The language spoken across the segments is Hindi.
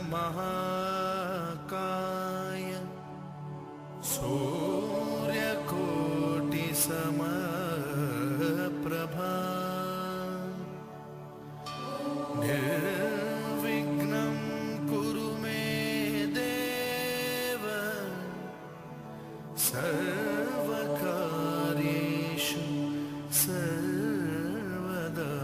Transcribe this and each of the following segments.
महाकाय सूर्यकोटि समप्रभा निर्विघ्नं कुरु मे देव सर्वकार्येषु सर्वदा।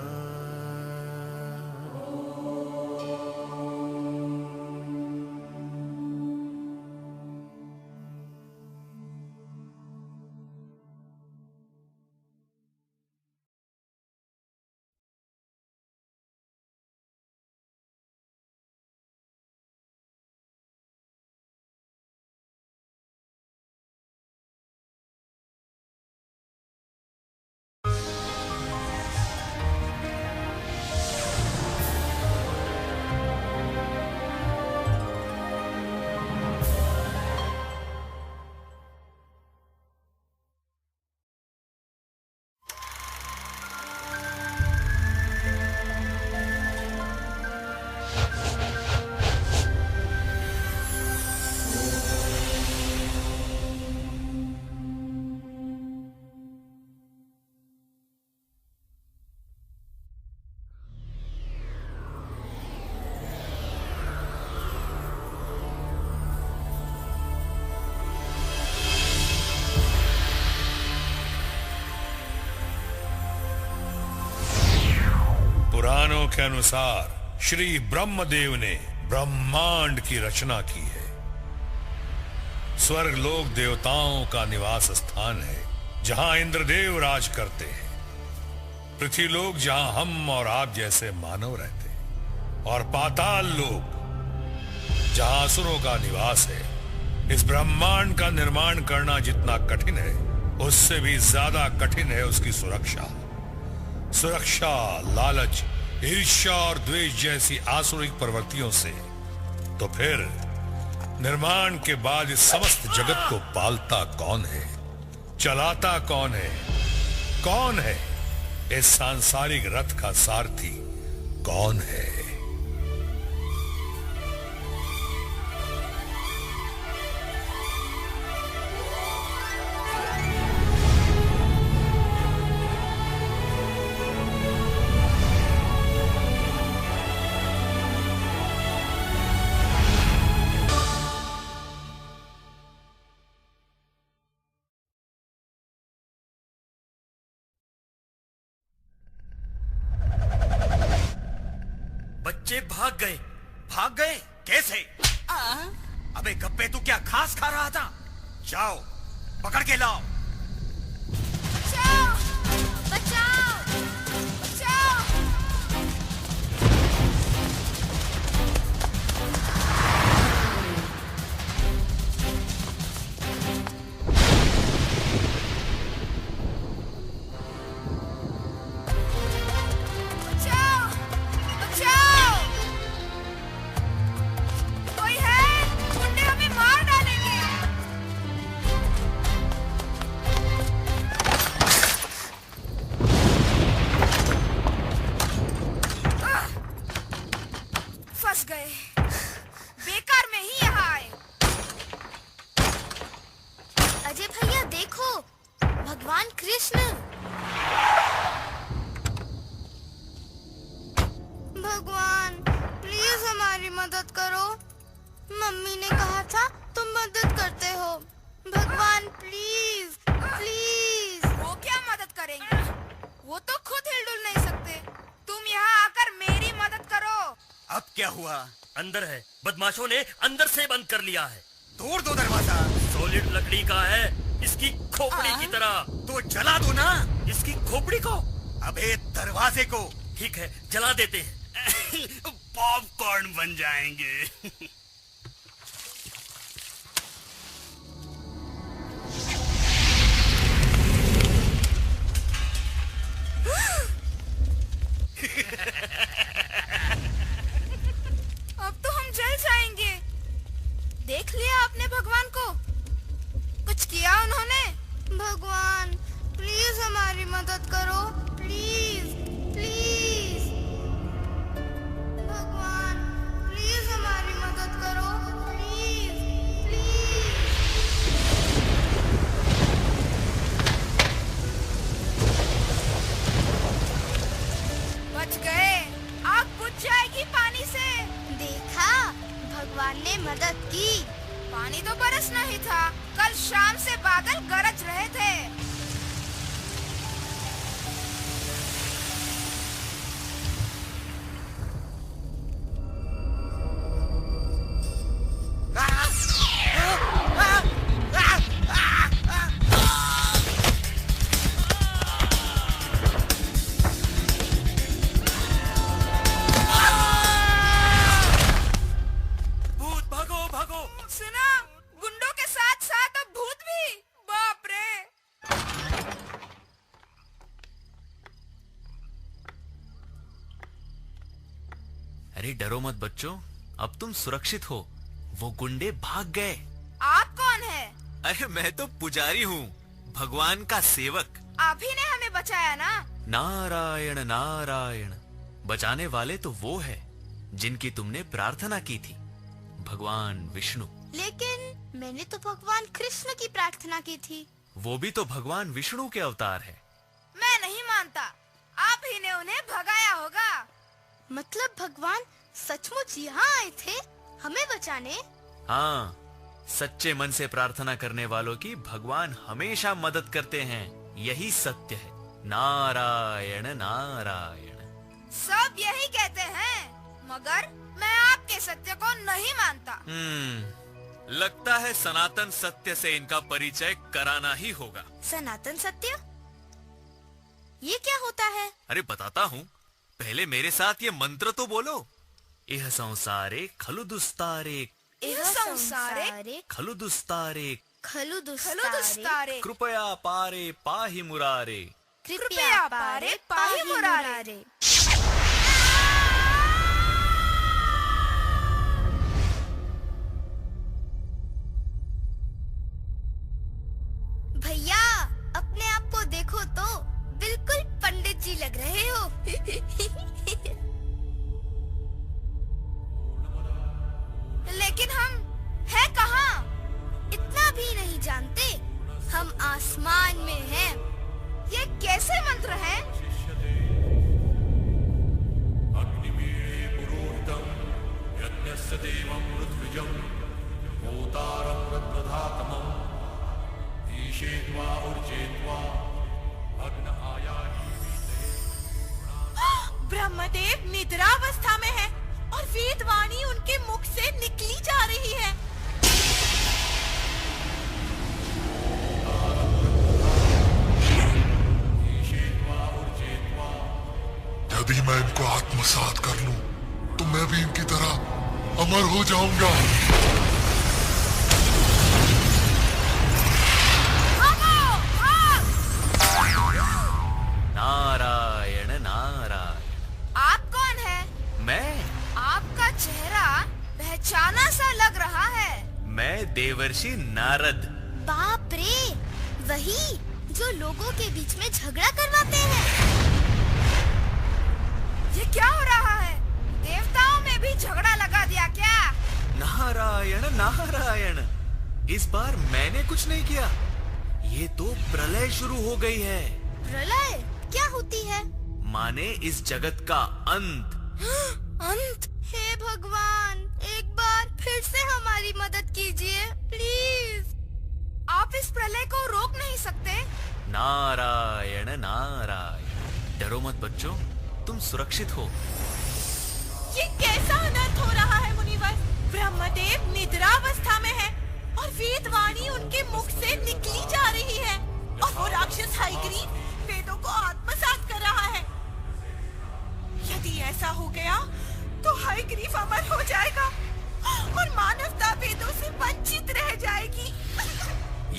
पुराणों के अनुसार श्री ब्रह्मदेव ने ब्रह्मांड की रचना की है। स्वर्ग लोक देवताओं का निवास स्थान है, जहां इंद्रदेव राज करते हैं। पृथ्वी लोक जहां हम और आप जैसे मानव रहते हैं, और पाताल लोक जहां असुरों का निवास है। इस ब्रह्मांड का निर्माण करना जितना कठिन है, उससे भी ज्यादा कठिन है उसकी सुरक्षा। सुरक्षा, लालच, ईर्ष्या और द्वेष जैसी आसुरिक प्रवृत्तियों से। तो फिर निर्माण के बाद इस समस्त जगत को पालता कौन है, चलाता कौन है? कौन है इस सांसारिक रथ का सारथी? कौन है? बच्चे भाग गए। भाग गए कैसे? अबे गप्पे, तू क्या घास खा रहा था? जाओ पकड़ के लाओ। बचाओ! बचाओ! बचाओ! बेकार में ही यहाँ आए। अजय भैया देखो, भगवान कृष्ण। भगवान प्लीज हमारी मदद करो। मम्मी ने कहा था तुम मदद करते हो। भगवान प्लीज प्लीज। वो क्या मदद करेंगे? वो तो खुद हिलडुल नहीं सकते। तुम यहाँ आकर मेरी मदद करो। अब क्या हुआ? अंदर है, बदमाशों ने अंदर से बंद कर लिया है। तोड़ दो दरवाजा। सॉलिड लकड़ी का है, इसकी खोपड़ी की तरह। तो जला दो ना। इसकी खोपड़ी को? अबे दरवाजे को। ठीक है, जला देते हैं। पॉपकॉर्न बन जाएंगे। अब तो हम जल जाएंगे। देख लिया आपने भगवान को? कुछ किया उन्होंने? भगवान प्लीज हमारी मदद करो, प्लीज प्लीज। भगवान प्लीज हमारी भगवान ने मदद की। पानी तो बरसना ही था, कल शाम से बादल गरज रहे थे। अरे डरो मत बच्चों, अब तुम सुरक्षित हो। वो गुंडे भाग गए। आप कौन है? अरे मैं तो पुजारी हूँ, भगवान का सेवक। आप ही ने हमें बचाया ना? नारायण नारायण। बचाने वाले तो वो है जिनकी तुमने प्रार्थना की थी, भगवान विष्णु। लेकिन मैंने तो भगवान कृष्ण की प्रार्थना की थी। वो भी तो भगवान विष्णु के अवतार है। मैं नहीं मानता, आप ही ने उन्हें भगाया होगा। मतलब भगवान सचमुच यहाँ आए थे हमें बचाने? हाँ, सच्चे मन से प्रार्थना करने वालों की भगवान हमेशा मदद करते हैं, यही सत्य है। नारायण नारायण। सब यही कहते हैं, मगर मैं आपके सत्य को नहीं मानता। लगता है सनातन सत्य से इनका परिचय कराना ही होगा। सनातन सत्य? ये क्या होता है? अरे बताता हूँ, पहले मेरे साथ ये मंत्र तो बोलो। इह संसारे खलु दुस्तारे, इह संसारे खलु दुस्तारे, खलु दुस्तारे, कृपया पारे पाहि मुरारे। कृपया पारे पाहि मुरारे। भैया, अपने आप को देखो तो बिल्कुल पंडित जी लग रहे हो। लेकिन हम है कहाँ? इतना भी नहीं जानते? हम आसमान में हैं। ये कैसे मंत्र है? ब्रह्मदेव निद्रावस्था में है और वेदवाणी उनके मुख से निकली जा रही है। यदि मैं इनको आत्मसात कर लूं, तो मैं भी इनकी तरह अमर हो जाऊंगा। नारायण नारायण। आप कौन है? मैं? आपका चेहरा पहचाना सा लग रहा है। मैं देवर्षि नारद। बाप रे, वही जो लोगों के बीच में झगड़ा करवाते हैं। ये क्या हो रहा है? देवताओं में भी झगड़ा लगा दिया क्या? नारायण नारायण। इस बार मैंने कुछ नहीं किया, ये तो प्रलय शुरू हो गई है। प्रलय क्या होती है? माने इस जगत का अंत। अंत? हे भगवान, एक बार फिर से हमारी मदद कीजिए प्लीज। आप इस प्रलय को रोक नहीं सकते? नारायण नारायण। डरो मत बच्चों, तुम सुरक्षित हो। ये कैसा अनर्थ हो रहा है मुनिवर? ब्रह्मदेव निद्रावस्था में है और वेदवाणी उनके मुख से निकली जा रही है और वो राक्षस हयग्रीव वेदों को आत्मसात कर रहा है। यदि ऐसा हो गया तो हयग्रीव अमर हो जाएगा और मानवता वेदों से वंचित रह जाएगी।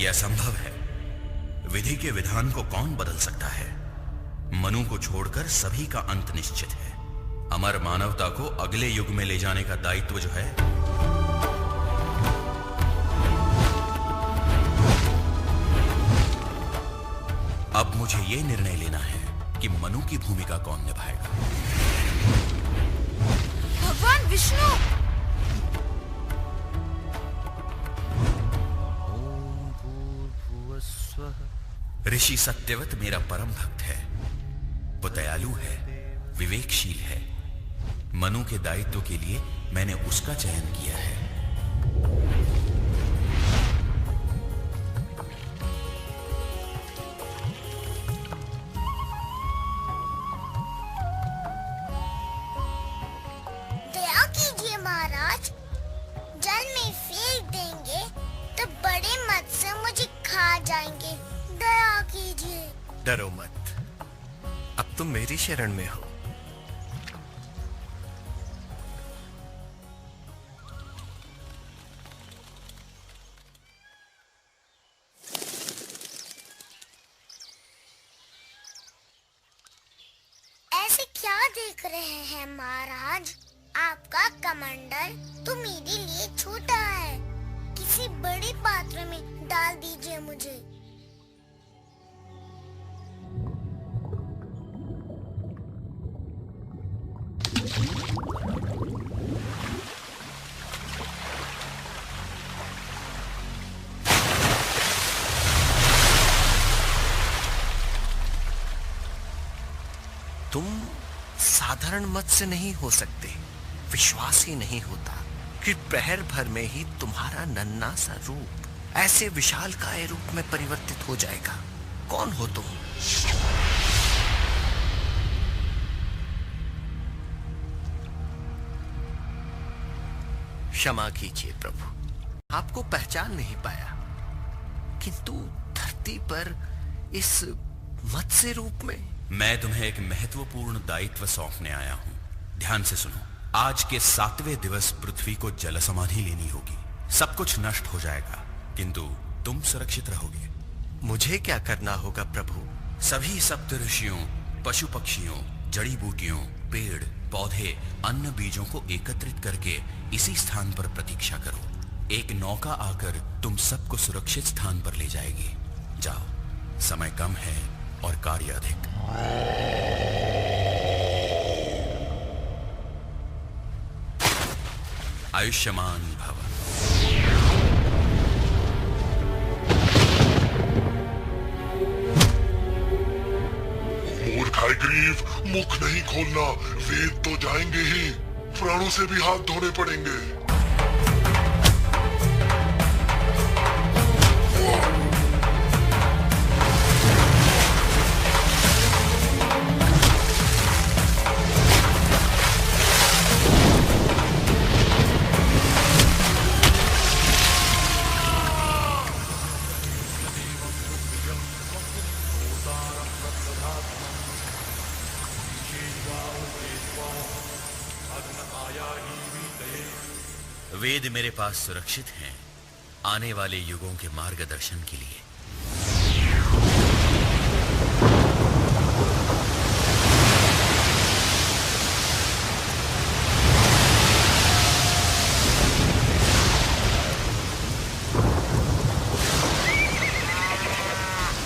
यह असंभव है। विधि के विधान को कौन बदल सकता है? मनु को छोड़कर सभी का अंत निश्चित है। अमर मानवता को अगले युग में ले जाने का दायित्व जो है, अब मुझे यह निर्णय लेना है कि मनु की भूमिका कौन निभाएगा। भगवान विष्णु! ऋषि सत्यवत मेरा परम भक्त है, वो दयालु है, विवेकशील है। मनु के दायित्व के लिए मैंने उसका चयन किया है। डरो मत, अब तुम मेरी शरण में हो। ऐसे क्या देख रहे हैं महाराज? आपका कमंडल तो मेरे लिए छोटा है, किसी बड़े पात्र में डाल दीजिए मुझे। तुम साधारण मत्स्य नहीं हो सकते। विश्वास ही नहीं होता कि प्रहर भर में ही तुम्हारा नन्हा सा रूप ऐसे विशालकाय रूप में परिवर्तित हो जाएगा। कौन हो तुम? क्षमा कीजिए प्रभु, आपको पहचान नहीं पाया, किंतु धरती पर इस मत्स्य रूप में। मैं तुम्हें एक महत्वपूर्ण दायित्व सौंपने आया हूं। ध्यान से सुनो। आज के 7वें दिवस पृथ्वी को जल समाधि लेनी होगी। सब कुछ नष्ट हो जाएगा, किंतु तुम सुरक्षित रहोगे। मुझे क्या करना होगा प्रभु? सभी सप्तऋषियों, पशु पक्षियों, जड़ी बूटियों, पेड़ पौधे, अन्न बीजों को एकत्रित करके इसी स्थान पर प्रतीक्षा करो। एक नौका आकर तुम सबको सुरक्षित स्थान पर ले जाएगी। जाओ, समय कम है और कार्य अधिक। आयुष्मान भव। मूर्ख हयग्रीव, मुख नहीं खोलना, वेद तो जाएंगे ही, प्राणों से भी हाथ धोने पड़ेंगे। वेद मेरे पास सुरक्षित हैं आने वाले युगों के मार्गदर्शन के लिए।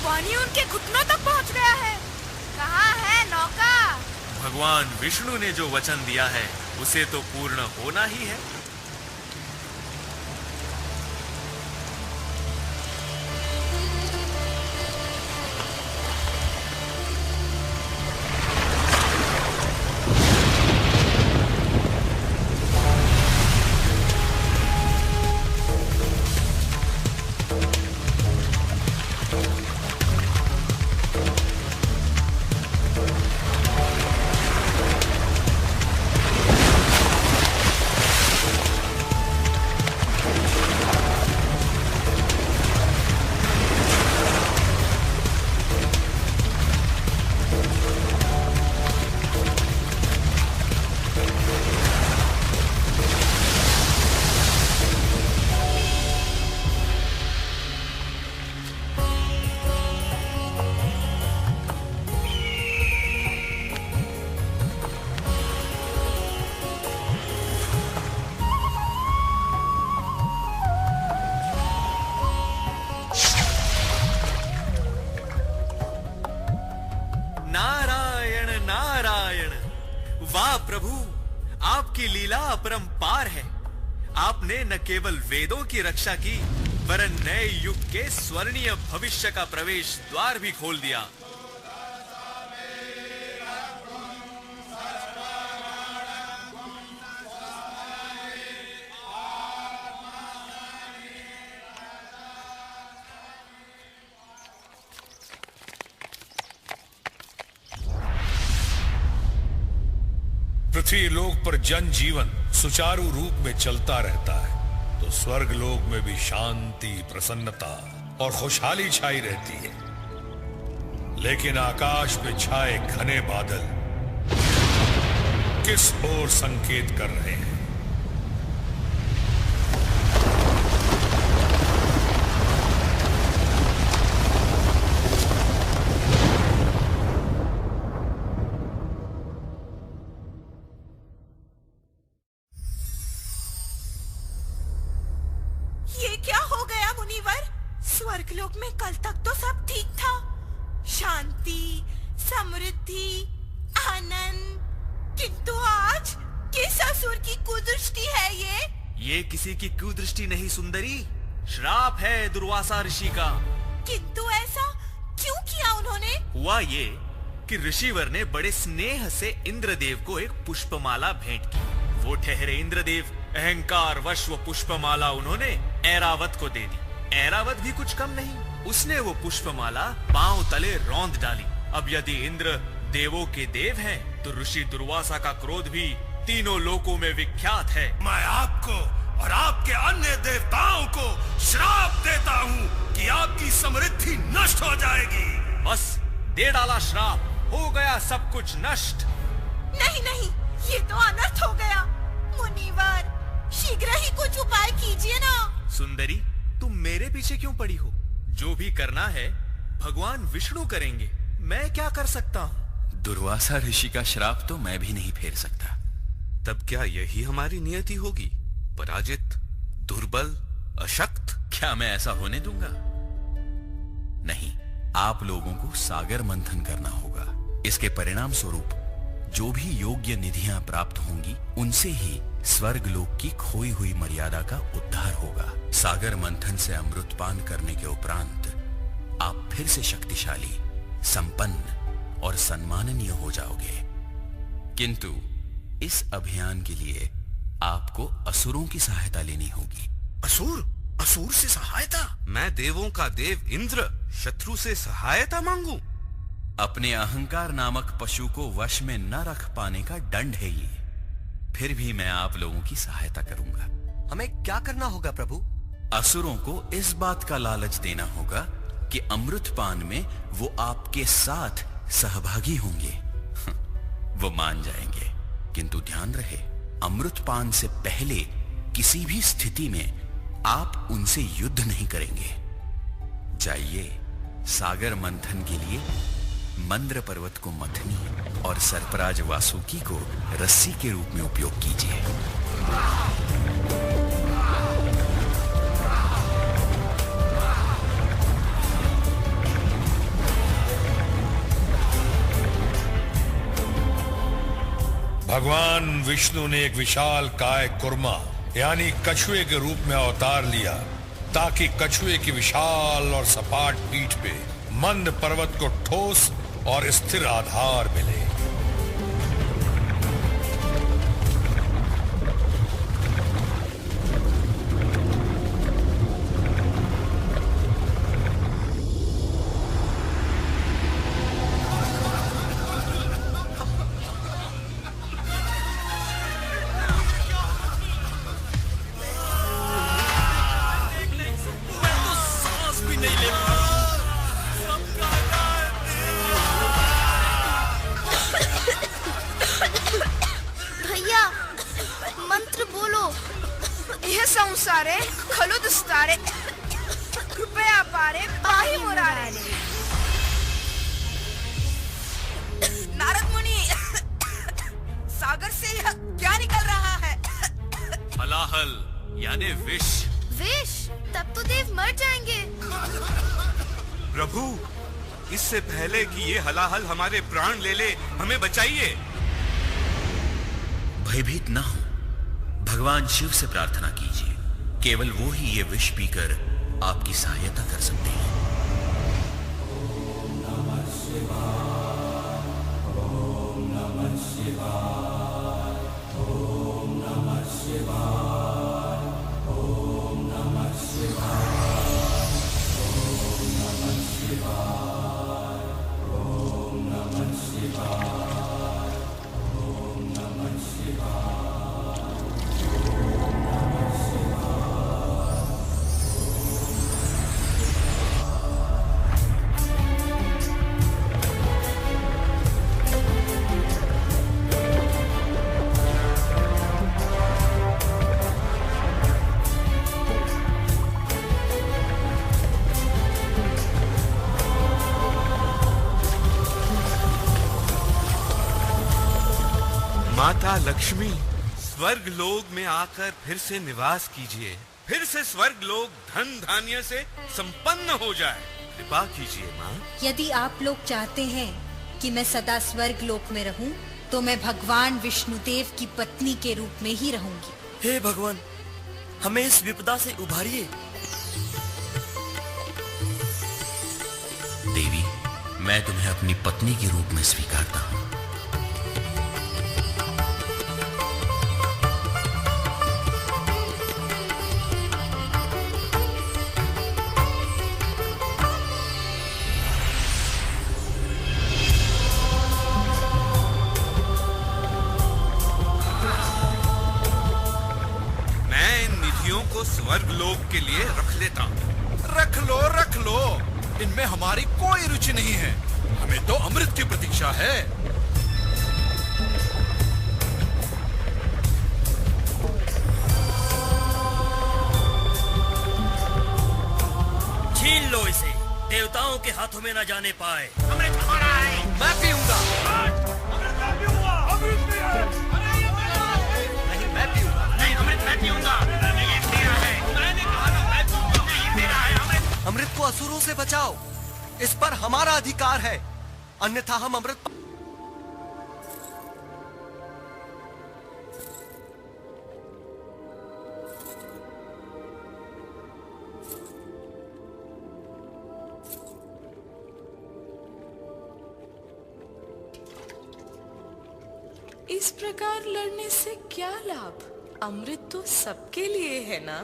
पानी उनके घुटनों तक पहुंच गया है। कहाँ है नौका? भगवान विष्णु ने जो वचन दिया है उसे तो पूर्ण होना ही है। नारायण नारायण, वाह प्रभु, आपकी लीला अपरंपार है। आपने न केवल वेदों की रक्षा की, वरन नए युग के स्वर्णीय भविष्य का प्रवेश द्वार भी खोल दिया। पृथ्वी लोक पर जन जीवन सुचारू रूप में चलता रहता है तो स्वर्ग लोक में भी शांति, प्रसन्नता और खुशहाली छाई रहती है। लेकिन आकाश पे छाए घने बादल किस ओर संकेत कर रहे हैं? ये क्या हो गया मुनिवर? स्वर्गलोक में कल तक तो सब ठीक था, शांति, समृद्धि, आनंद, किंतु आज किस असुर की कुदृष्टि है ये? ये किसी की कुदृष्टि नहीं सुंदरी, श्राप है दुर्वासा ऋषि का। किंतु ऐसा क्यों किया उन्होंने? हुआ ये कि ऋषिवर ने बड़े स्नेह से इंद्रदेव को एक पुष्पमाला भेंट की। वो ठहरे इंद्रदेव, अहंकार वश वो पुष्पमाला उन्होंने ऐरावत को दे दी। ऐरावत भी कुछ कम नहीं, उसने वो पुष्पमाला पांव तले रौंद डाली। अब यदि इंद्र देवों के देव हैं, तो ऋषि दुर्वासा का क्रोध भी तीनों लोकों में विख्यात है। मैं आपको और आपके अन्य देवताओं को श्राप देता हूँ कि आपकी समृद्धि नष्ट हो जाएगी। बस दे डाला श्राप, हो गया सब कुछ नष्ट। नहीं नहीं, ये तो अनर्थ हो गया। मुनिवर, शीघ्र ही कुछ उपाय कीजिए ना। सुंदरी, तुम मेरे पीछे क्यों पड़ी हो? जो भी करना है भगवान विष्णु करेंगे, मैं क्या कर सकता हूँ? दुर्वासा ऋषि का श्राप तो मैं भी नहीं फेर सकता। तब क्या यही हमारी नियति होगी? पराजित, दुर्बल, अशक्त? क्या मैं ऐसा होने दूंगा? नहीं, आप लोगों को सागर मंथन करना होगा। इसके परिणाम स्वरूप जो भी योग्य निधियां प्राप्त होंगी, उनसे ही स्वर्ग लोक की खोई हुई मर्यादा का उद्धार होगा। सागर मंथन से अमृतपान करने के उपरांत आप फिर से शक्तिशाली, संपन्न और सम्माननीय हो जाओगे। किंतु इस अभियान के लिए आपको असुरों की सहायता लेनी होगी। असुर? असुर से सहायता? मैं देवों का देव इंद्र शत्रु से सहायता मांगू? अपने अहंकार नामक पशु को वश में न रख पाने का दंड है ये। फिर भी मैं आप लोगों की सहायता करूंगा। हमें क्या करना होगा प्रभु? असुरों को इस बात का लालच देना होगा कि अमृतपान में वो आपके साथ सहभागी होंगे। वो मान जाएंगे, किंतु ध्यान रहे, अमृतपान से पहले किसी भी स्थिति में आप उनसे युद्ध नहीं करेंगे। जाइए, सागर मंथन के लिए मंद्र पर्वत को मथनी और सर्पराज वासुकी को रस्सी के रूप में उपयोग कीजिए। भगवान विष्णु ने एक विशाल काय कुर्मा यानी कछुए के रूप में अवतार लिया, ताकि कछुए की विशाल और सपाट पीठ पे मंद पर्वत को ठोस और स्थिर आधार मिले। संसारे खलु दुस्तारे कृपया पारे पाही मुरारे। नारद मुनि, सागर से यह क्या निकल रहा है? हलाहल यानी विष। विष? तब तो देव मर जाएंगे। प्रभु, इससे पहले कि ये हलाहल हमारे प्राण ले ले, हमें बचाइए। भयभीत ना हो, भगवान शिव से प्रार्थना कीजिए। केवल वो ही ये विष पीकर आपकी सहायता कर सकते हैं। ओम नमः शिवाय, ओम नमः शिवाय, ओम नमः शिवाय, ओम नमः शिवाय, ओम नमः शिवाय, ओम नमः शिवाय, ओम नमः शिवाय। माता लक्ष्मी, स्वर्ग लोक में आकर फिर से निवास कीजिए। फिर से स्वर्ग लोक धन धान्य से संपन्न हो जाए। कृपा कीजिए माँ। यदि आप लोग चाहते हैं कि मैं सदा स्वर्ग लोक में रहूं, तो मैं भगवान विष्णुदेव की पत्नी के रूप में ही रहूंगी। हे भगवान, हमें इस विपदा से उभारिए। देवी, मैं तुम्हें अपनी पत्नी के रूप में स्वीकारता हूँ। स्वर्ग लोक के लिए रख लेता हूँ। रख लो, इनमें हमारी कोई रुचि नहीं है। हमें तो अमृत की प्रतीक्षा है। छीन लो इसे, देवताओं के हाथों में न जाने पाए। अमृत हमारा है। मैं पीऊंगा। नहीं, मैं पीऊंगा। नहीं, अमृत मैं पीऊंगा। अमृत को असुरों से बचाओ, इस पर हमारा अधिकार है, अन्यथा हम अमृत। इस प्रकार लड़ने से क्या लाभ? अमृत तो सबके लिए है ना?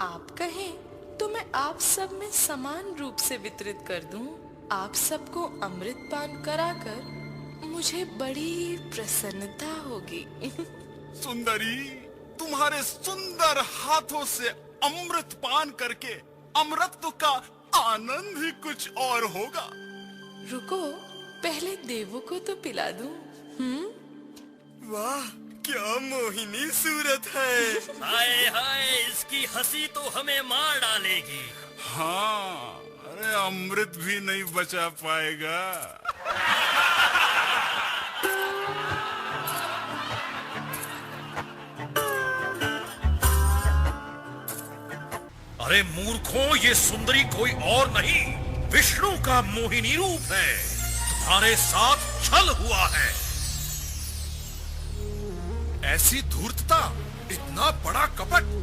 आप कहें तो मैं आप सब में समान रूप से वितरित कर दूं। आप सबको अमृत पान कराकर मुझे बड़ी प्रसन्नता होगी। सुंदरी, तुम्हारे सुंदर हाथों से अमृत पान करके अमृत का आनंद ही कुछ और होगा। रुको, पहले देवों को तो पिला दूं। वाह, क्या मोहिनी सूरत है। हाय हाय, इसकी हंसी तो हमें मार डालेगी। हाँ, अरे अमृत भी नहीं बचा पाएगा। अरे मूर्खों, ये सुंदरी कोई और नहीं, विष्णु का मोहिनी रूप है। तुम्हारे साथ छल हुआ है। ऐसी धूर्तता, इतना बड़ा कपट।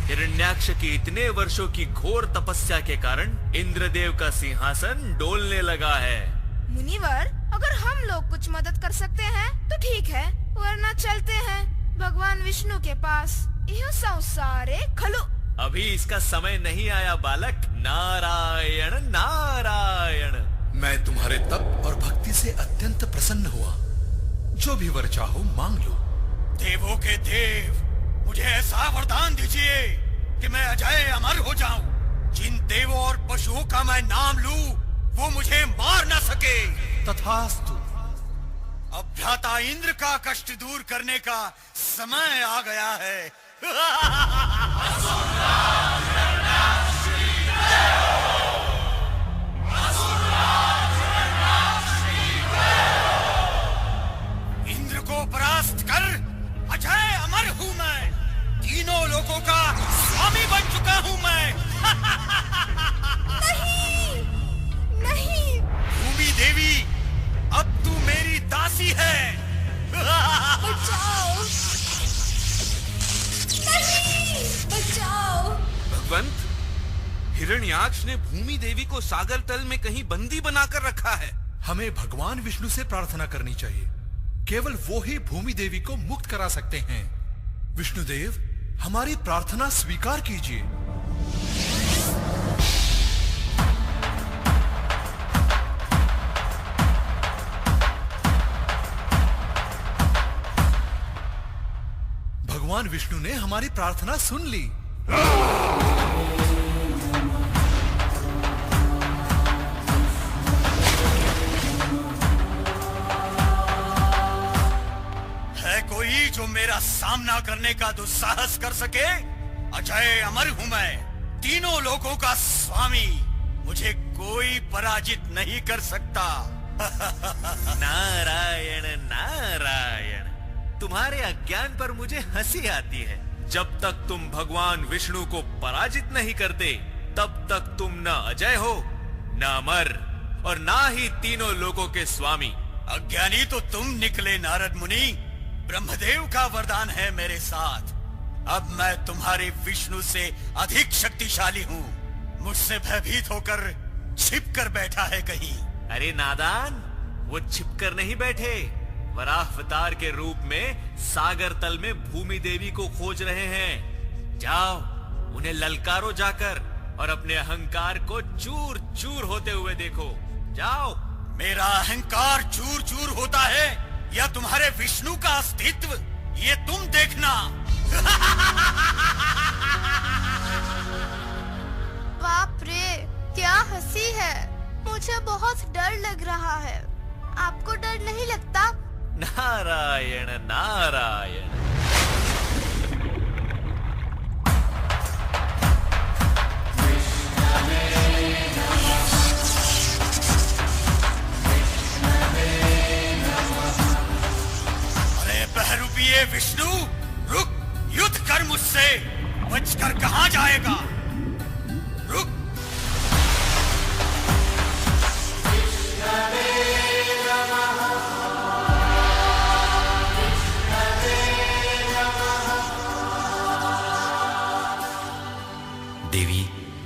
हिरण्याक्ष की इतने वर्षों की घोर तपस्या के कारण इंद्रदेव का सिंहासन डोलने लगा है। मुनिवर, अगर हम लोग कुछ मदद कर सकते हैं तो ठीक है, वरना चलते हैं भगवान विष्णु के पास। यह संसारे खलु। अभी इसका समय नहीं आया बालक। नारायण नारायण। मैं तुम्हारे तप और भक्ति से अत्यंत प्रसन्न हुआ। जो भी वर चाहो मांग लो। देवों के देव, मुझे ऐसा वरदान दीजिए कि मैं अजय अमर हो जाऊं। जिन देवों और पशुओं का मैं नाम लूं, वो मुझे मार न सके। तथास्तु। अब भ्राता इंद्र का कष्ट दूर करने का समय आ गया है। इंद्र को परास्त कर अजय अमर हूं मैं। तीनों लोगों का स्वामी बन चुका हूं मैं। नहीं, नहीं। भूमि देवी, अब तू मेरी दासी है। बचाओ, नहीं, बचाओ। भगवंत, हिरण्याक्ष ने भूमि देवी को सागर तल में कहीं बंदी बनाकर रखा है। हमें भगवान विष्णु से प्रार्थना करनी चाहिए। केवल वो ही भूमि देवी को मुक्त करा सकते हैं। विष्णुदेव, हमारी प्रार्थना स्वीकार कीजिए। भगवान विष्णु ने हमारी प्रार्थना सुन ली। है कोई जो मेरा सामना करने का दुस्साहस कर सके? अजय अमर हूं मैं, तीनों लोगों का स्वामी, मुझे कोई पराजित नहीं कर सकता। नारायण नारायण, तुम्हारे अज्ञान पर मुझे हंसी आती है। जब तक तुम भगवान विष्णु को पराजित नहीं करते, तब तक तुम न अजय हो, न अमर, और ना ही तीनों लोगों के स्वामी। अज्ञानी तो तुम निकले नारद मुनि। ब्रह्मदेव का वरदान है मेरे साथ। अब मैं तुम्हारे विष्णु से अधिक शक्तिशाली हूँ। मुझसे भयभीत होकर छिप कर बैठा है कहीं। अरे नादान, वो छिपकर नहीं बैठे, वराहावतार के रूप में सागर तल में भूमि देवी को खोज रहे हैं। जाओ, उन्हें ललकारो जाकर और अपने अहंकार को चूर चूर होते हुए देखो। जाओ। मेरा अहंकार चूर चूर होता है या तुम्हारे विष्णु का अस्तित्व, ये तुम देखना। बाप रे, क्या हंसी है। मुझे बहुत डर लग रहा है। आपको डर नहीं लगता? नारायण नारायण। अरे बहरूपिये विष्णु, रुक, युद्ध कर मुझसे। बचकर कहाँ जाएगा? रुक। देवी,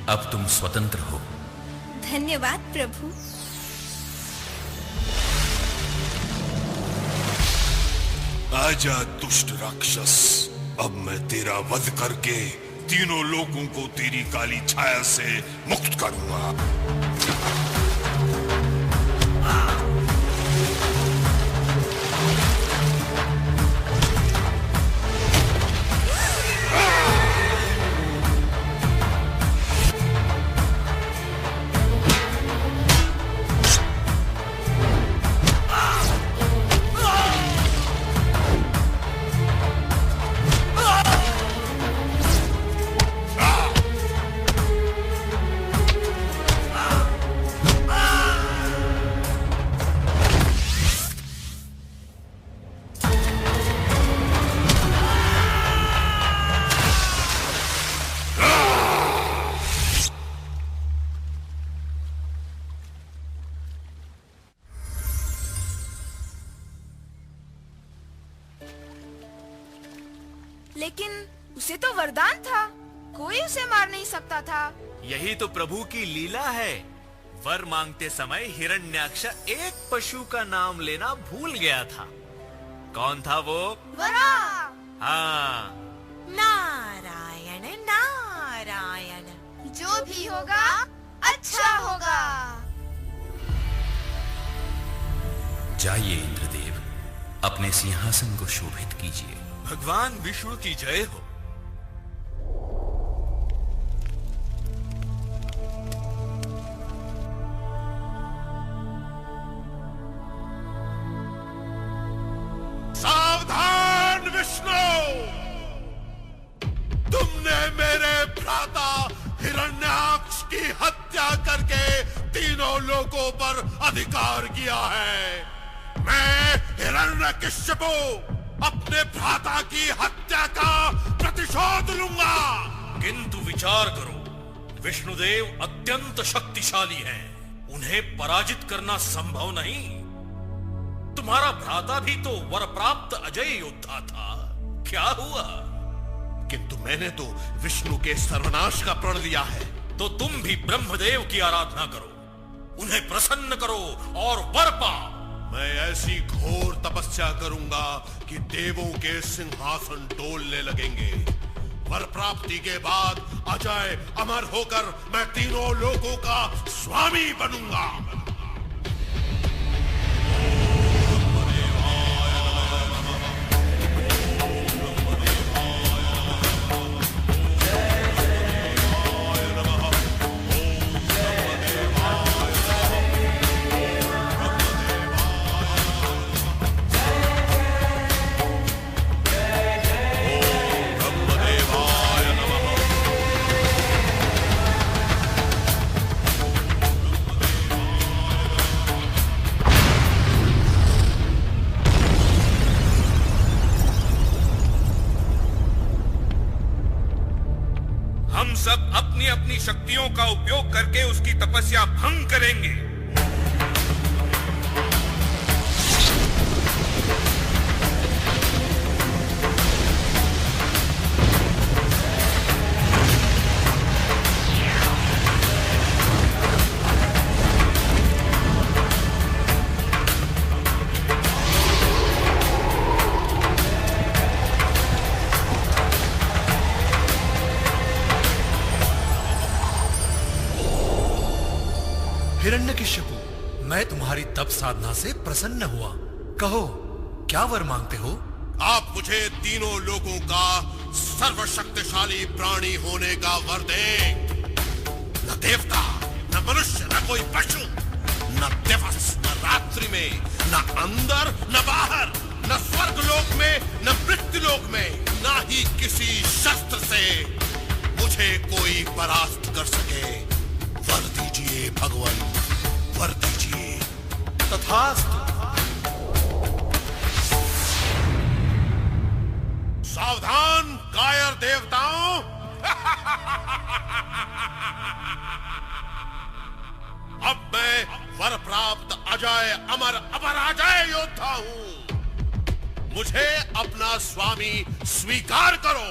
अब तुम स्वतंत्र हो। धन्यवाद प्रभु। आजा दुष्ट राक्षस, अब मैं तेरा वध करके तीनों लोगों को तेरी काली छाया से मुक्त करूंगा। लेकिन उसे तो वरदान था, कोई उसे मार नहीं सकता था। यही तो प्रभु की लीला है। वर मांगते समय हिरण्याक्ष एक पशु का नाम लेना भूल गया था। कौन था वो? वराह। हाँ। नारायण नारायण। जो भी होगा अच्छा होगा। जाइए इंद्रदेव, अपने सिंहासन को शोभित कीजिए। भगवान विष्णु की जय हो। सावधान विष्णु, तुमने मेरे भ्राता हिरण्याक्ष की हत्या करके तीनों लोगों पर अधिकार किया है। मैं हिरण्यकश्यपु अपने भ्राता की हत्या का प्रतिशोध लूंगा। किंतु विचार करो, विष्णुदेव अत्यंत शक्तिशाली हैं, उन्हें पराजित करना संभव नहीं। तुम्हारा भ्राता भी तो वर प्राप्त अजय योद्धा था, क्या हुआ? किंतु मैंने तो विष्णु के सर्वनाश का प्रण लिया है। तो तुम भी ब्रह्मदेव की आराधना करो, उन्हें प्रसन्न करो और वर पाओ। मैं ऐसी घोर तपस्या करूंगा कि देवों के सिंहासन डोलने लगेंगे। वर प्राप्ति के बाद अजय अमर होकर मैं तीनों लोगों का स्वामी बनूंगा। हम सब अपनी अपनी शक्तियों का उपयोग करके उसकी तपस्या भंग करेंगे। हिरण्यकशिपु, मैं तुम्हारी तप साधना से प्रसन्न हुआ। कहो, क्या वर मांगते हो? आप मुझे तीनों लोगों का सर्वशक्तिशाली प्राणी होने का वर दें। न देवता, न मनुष्य, न कोई पशु, न दिवस न रात्रि में, न अंदर न बाहर, न स्वर्ग लोक में न मृत्यु लोक में, न ही किसी शस्त्र से मुझे कोई परास्त कर सके। वर दीजिए भगवान, वर दीजिए। तथास्तु। सावधान कायर देवताओं, अब मैं वर प्राप्त अजय अमर अपराजय योद्धा हूं। मुझे अपना स्वामी स्वीकार करो,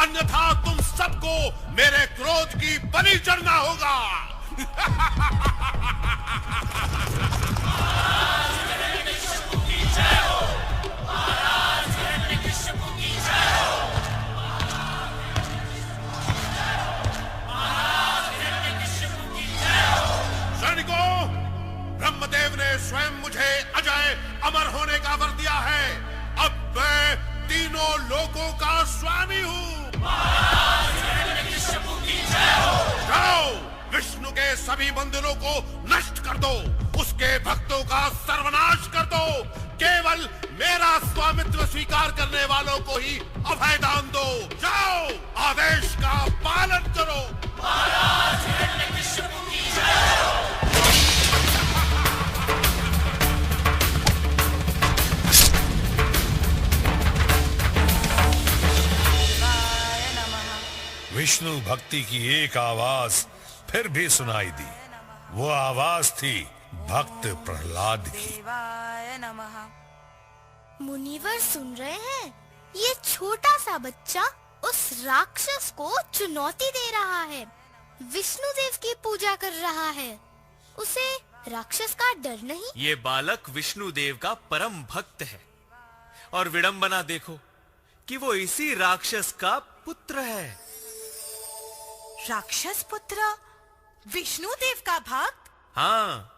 अन्यथा तुम सबको मेरे क्रोध की बलि चढ़ना होगा। सैनिकों, ब्रह्मदेव ने स्वयं मुझे अजय अमर होने का वर दिया है। अब मैं तीनों लोगों का स्वामी हूं। जाओ, विष्णु के सभी मंदिरों को नष्ट कर दो, उसके भक्तों का सर्वनाश कर दो। केवल मेरा स्वामित्व स्वीकार करने वालों को ही अभय दान दो। जाओ, आदेश का पालन करो। महाराज हिरण्यकशिपु की जय हो। विष्णु भक्ति की एक आवाज फिर भी सुनाई दी। वो आवाज थी भक्त प्रहलाद की। मुनिवर सुन रहे हैं? ये छोटा सा बच्चा उस राक्षस को चुनौती दे रहा है, विष्णु देव की पूजा कर रहा है। उसे राक्षस का डर नहीं। ये बालक विष्णु देव का परम भक्त है और विडंबना देखो कि वो इसी राक्षस का पुत्र है। राक्षस पुत्र विष्णु देव का भक्त? हाँ,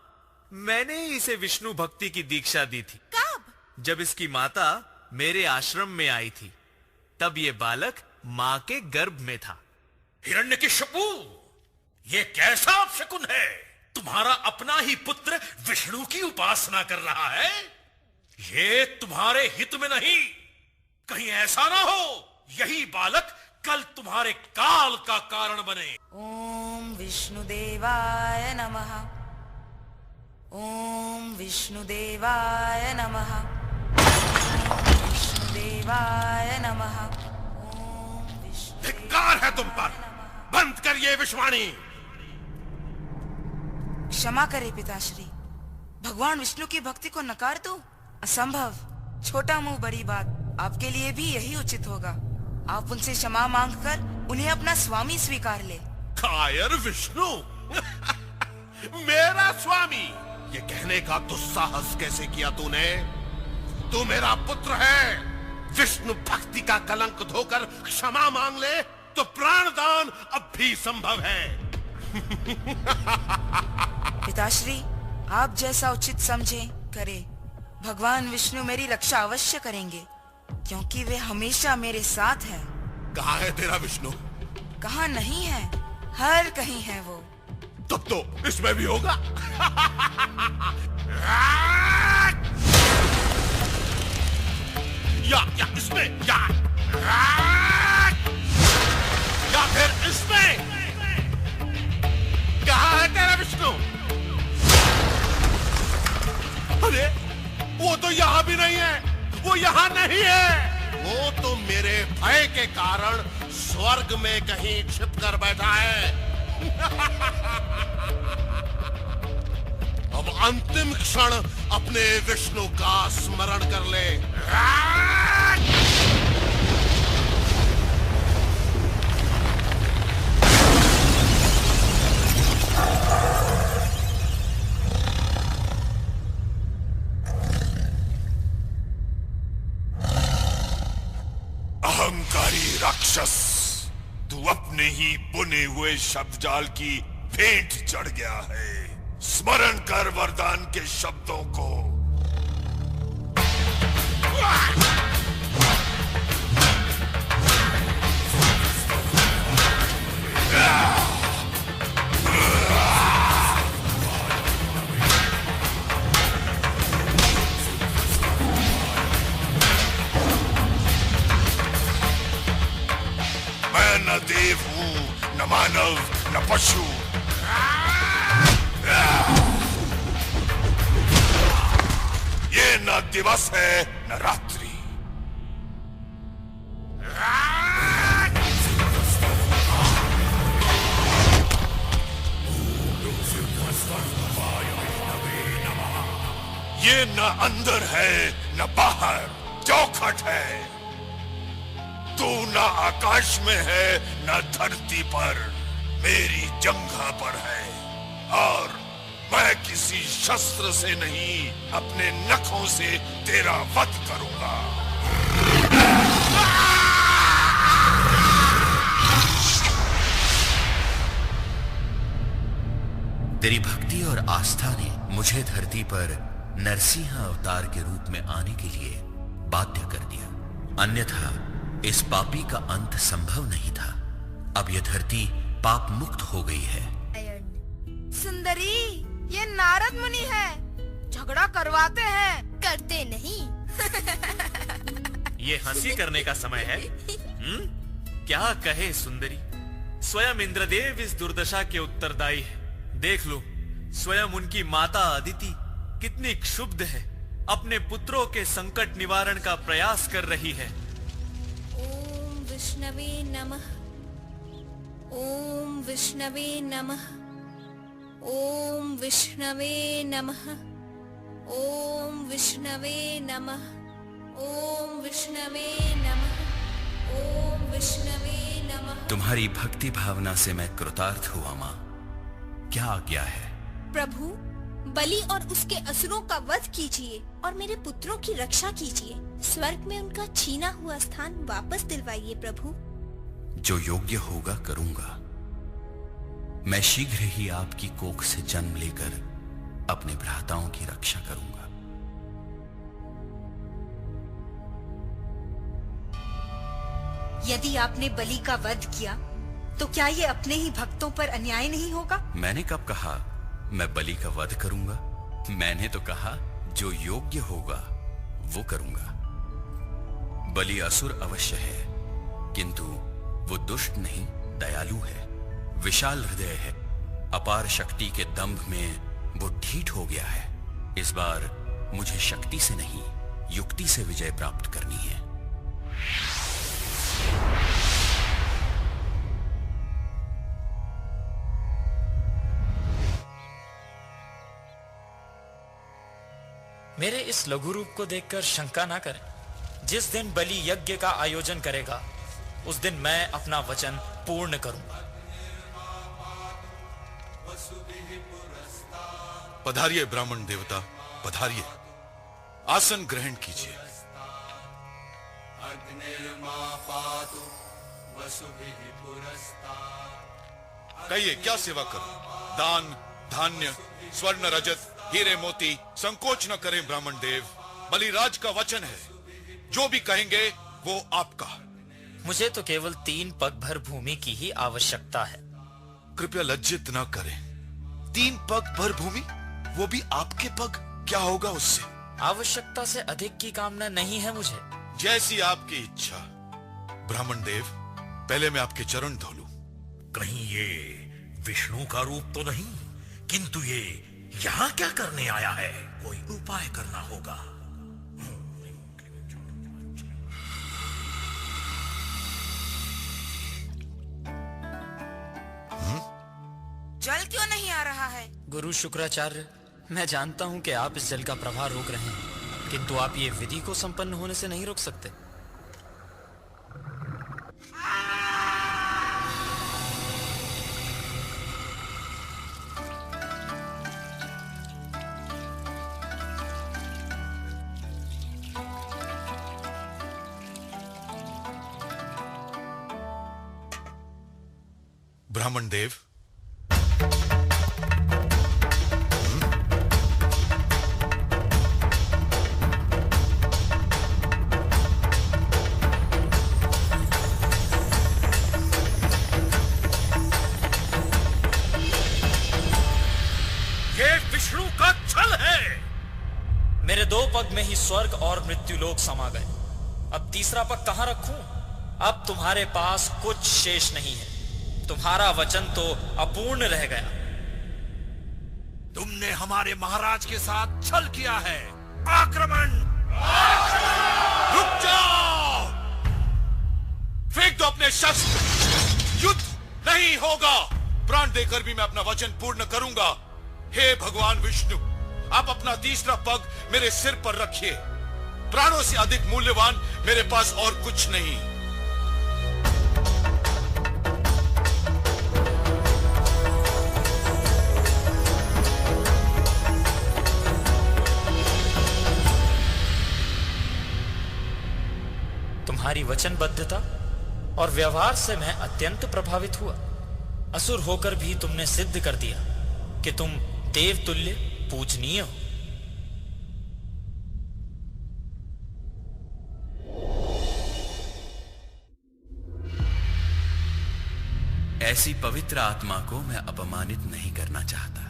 मैंने इसे विष्णु भक्ति की दीक्षा दी थी। कब? जब इसकी माता मेरे आश्रम में आई थी, तब ये बालक माँ के गर्भ में था। हिरण्यकशिपु, ये कैसा अपशकुन है? तुम्हारा अपना ही पुत्र विष्णु की उपासना कर रहा है। ये तुम्हारे हित में नहीं। कहीं ऐसा ना हो यही बालक कल तुम्हारे काल का कारण बने। ओम विष्णुदेवाय नमः। ओम विष्णुदेवाय नमः। विष्णुदेवाय नमः। धिक्कार है तुम पर। बंद करिए विश्वाणी। क्षमा करे पिताश्री, भगवान विष्णु की भक्ति को नकार दो? असंभव। छोटा मुंह बड़ी बात। आपके लिए भी यही उचित होगा। आप उनसे क्षमा मांगकर उन्हें अपना स्वामी स्वीकार ले। कायर विष्णु, मेरा स्वामी? ये कहने का दुस्साहस कैसे किया तूने? तू मेरा पुत्र है। विष्णु भक्ति का कलंक धोकर क्षमा मांग ले तो प्राणदान अब भी संभव है। पिताश्री, आप जैसा उचित समझे करे। भगवान विष्णु मेरी रक्षा अवश्य करेंगे, क्योंकि वे हमेशा मेरे साथ हैं। कहाँ है तेरा विष्णु? कहाँ नहीं है, हर कहीं है वो। तब तो इसमें भी होगा। या इसमें, या फिर इसमें। कहाँ है तेरा विष्णु? अरे वो तो यहाँ भी नहीं है। वो यहाँ नहीं है। वो तो मेरे भय के कारण स्वर्ग में कहीं छिप कर बैठा है। अब अंतिम क्षण अपने विष्णु का स्मरण कर ले। अहंकारी राक्षस, तू अपने ही बुने हुए शब्दजाल की भेंट चढ़ गया है। स्मरण कर वरदान के शब्दों को। मैं न देव हूं, न मानव, न पशु। ये न दिवस है न रात्रि। ये न अंदर है न बाहर, चौखट है। तू न आकाश में है न धरती पर, मेरी जंघा पर है। और मैं किसी शस्त्र से नहीं, अपने नखों से तेरा वध करूंगा। तेरी भक्ति और आस्था ने मुझे धरती पर नरसिंह अवतार के रूप में आने के लिए बाध्य कर दिया, अन्यथा इस पापी का अंत संभव नहीं था। अब यह धरती पाप मुक्त हो गई है। सुंदरी, ये नारद मुनि है, झगड़ा करवाते हैं। करते नहीं। ये हंसी करने का समय है। क्या कहे सुंदरी, स्वयं इंद्रदेव इस दुर्दशा के उत्तरदायी है। देख लो, स्वयं उनकी माता अदिति कितनी क्षुब्ध है, अपने पुत्रों के संकट निवारण का प्रयास कर रही है। ओम विष्णवे नमः, ओम विष्णवे नमः, ओम विष्णवे नमः, ओम विष्णवे नमः, ओम विष्णवे नमः, ओम विष्णवे नमः। तुम्हारी भक्ति भावना से मैं कृतार्थ हुआ मां। क्या आज्ञा है? प्रभु, बलि और उसके असुरों का वध कीजिए और मेरे पुत्रों की रक्षा कीजिए। स्वर्ग में उनका छीना हुआ स्थान वापस दिलवाइए प्रभु। जो योग्य होगा करूंगा। मैं शीघ्र ही आपकी कोख से जन्म लेकर अपने भ्राताओं की रक्षा करूंगा। यदि आपने बलि का वध किया तो क्या ये अपने ही भक्तों पर अन्याय नहीं होगा? मैंने कब कहा मैं बलि का वध करूंगा? मैंने तो कहा जो योग्य होगा वो करूंगा। बलि असुर अवश्य है, किंतु वो दुष्ट नहीं, दयालु है, विशाल हृदय है। अपार शक्ति के दंभ में वो ढीठ हो गया है। इस बार मुझे शक्ति से नहीं, युक्ति से विजय प्राप्त करनी है। मेरे इस लघु रूप को देखकर शंका ना करें। जिस दिन बलि यज्ञ का आयोजन करेगा उस दिन मैं अपना वचन पूर्ण करूंगा। पधारिए ब्राह्मण देवता, पधारिए, आसन ग्रहण कीजिए। कहिए क्या सेवा करूं? दान, धान्य, स्वर्ण, रजत, हीरे मोती, संकोच न करें ब्राह्मण देव। बलिराज का वचन है, जो भी कहेंगे वो आपका। मुझे तो केवल 3 पग भर भूमि की ही आवश्यकता है। कृपया लज्जित न करें। 3 पग भर भूमि, वो भी आपके पग, क्या होगा उससे? आवश्यकता से अधिक की कामना नहीं है मुझे। जैसी आपकी इच्छा। ब्राह्मण देव, पहले मैं आपके चरण धो लूं। कहीं ये विष्णु का रूप तो नहीं, किंतु ये यहां क्या करने आया है? कोई उपाय करना होगा। जल क्यों नहीं आ रहा है? गुरु शुक्राचार्य, मैं जानता हूँ कि आप इस जल का प्रवाह रोक रहे हैं, किंतु आप ये विधि को संपन्न होने से नहीं रोक सकते। ब्राह्मण देव, ये विष्णु का छल है। मेरे 2 पग में ही स्वर्ग और मृत्यु लोक समा गए, अब तीसरा पग कहां रखूं? अब तुम्हारे पास कुछ शेष नहीं है, तुम्हारा वचन तो अपूर्ण रह गया। तुमने हमारे महाराज के साथ छल किया है। आक्रमण! रुक जाओ! फेंक दो अपने शस्त्र। युद्ध नहीं होगा। प्राण देकर भी मैं अपना वचन पूर्ण करूंगा। हे भगवान विष्णु, आप अपना तीसरा पग मेरे सिर पर रखिए। प्राणों से अधिक मूल्यवान मेरे पास और कुछ नहीं। तुम्हारी वचनबद्धता और व्यवहार से मैं अत्यंत प्रभावित हुआ। असुर होकर भी तुमने सिद्ध कर दिया कि तुम देवतुल्य पूजनीय हो। ऐसी पवित्र आत्मा को मैं अपमानित नहीं करना चाहता।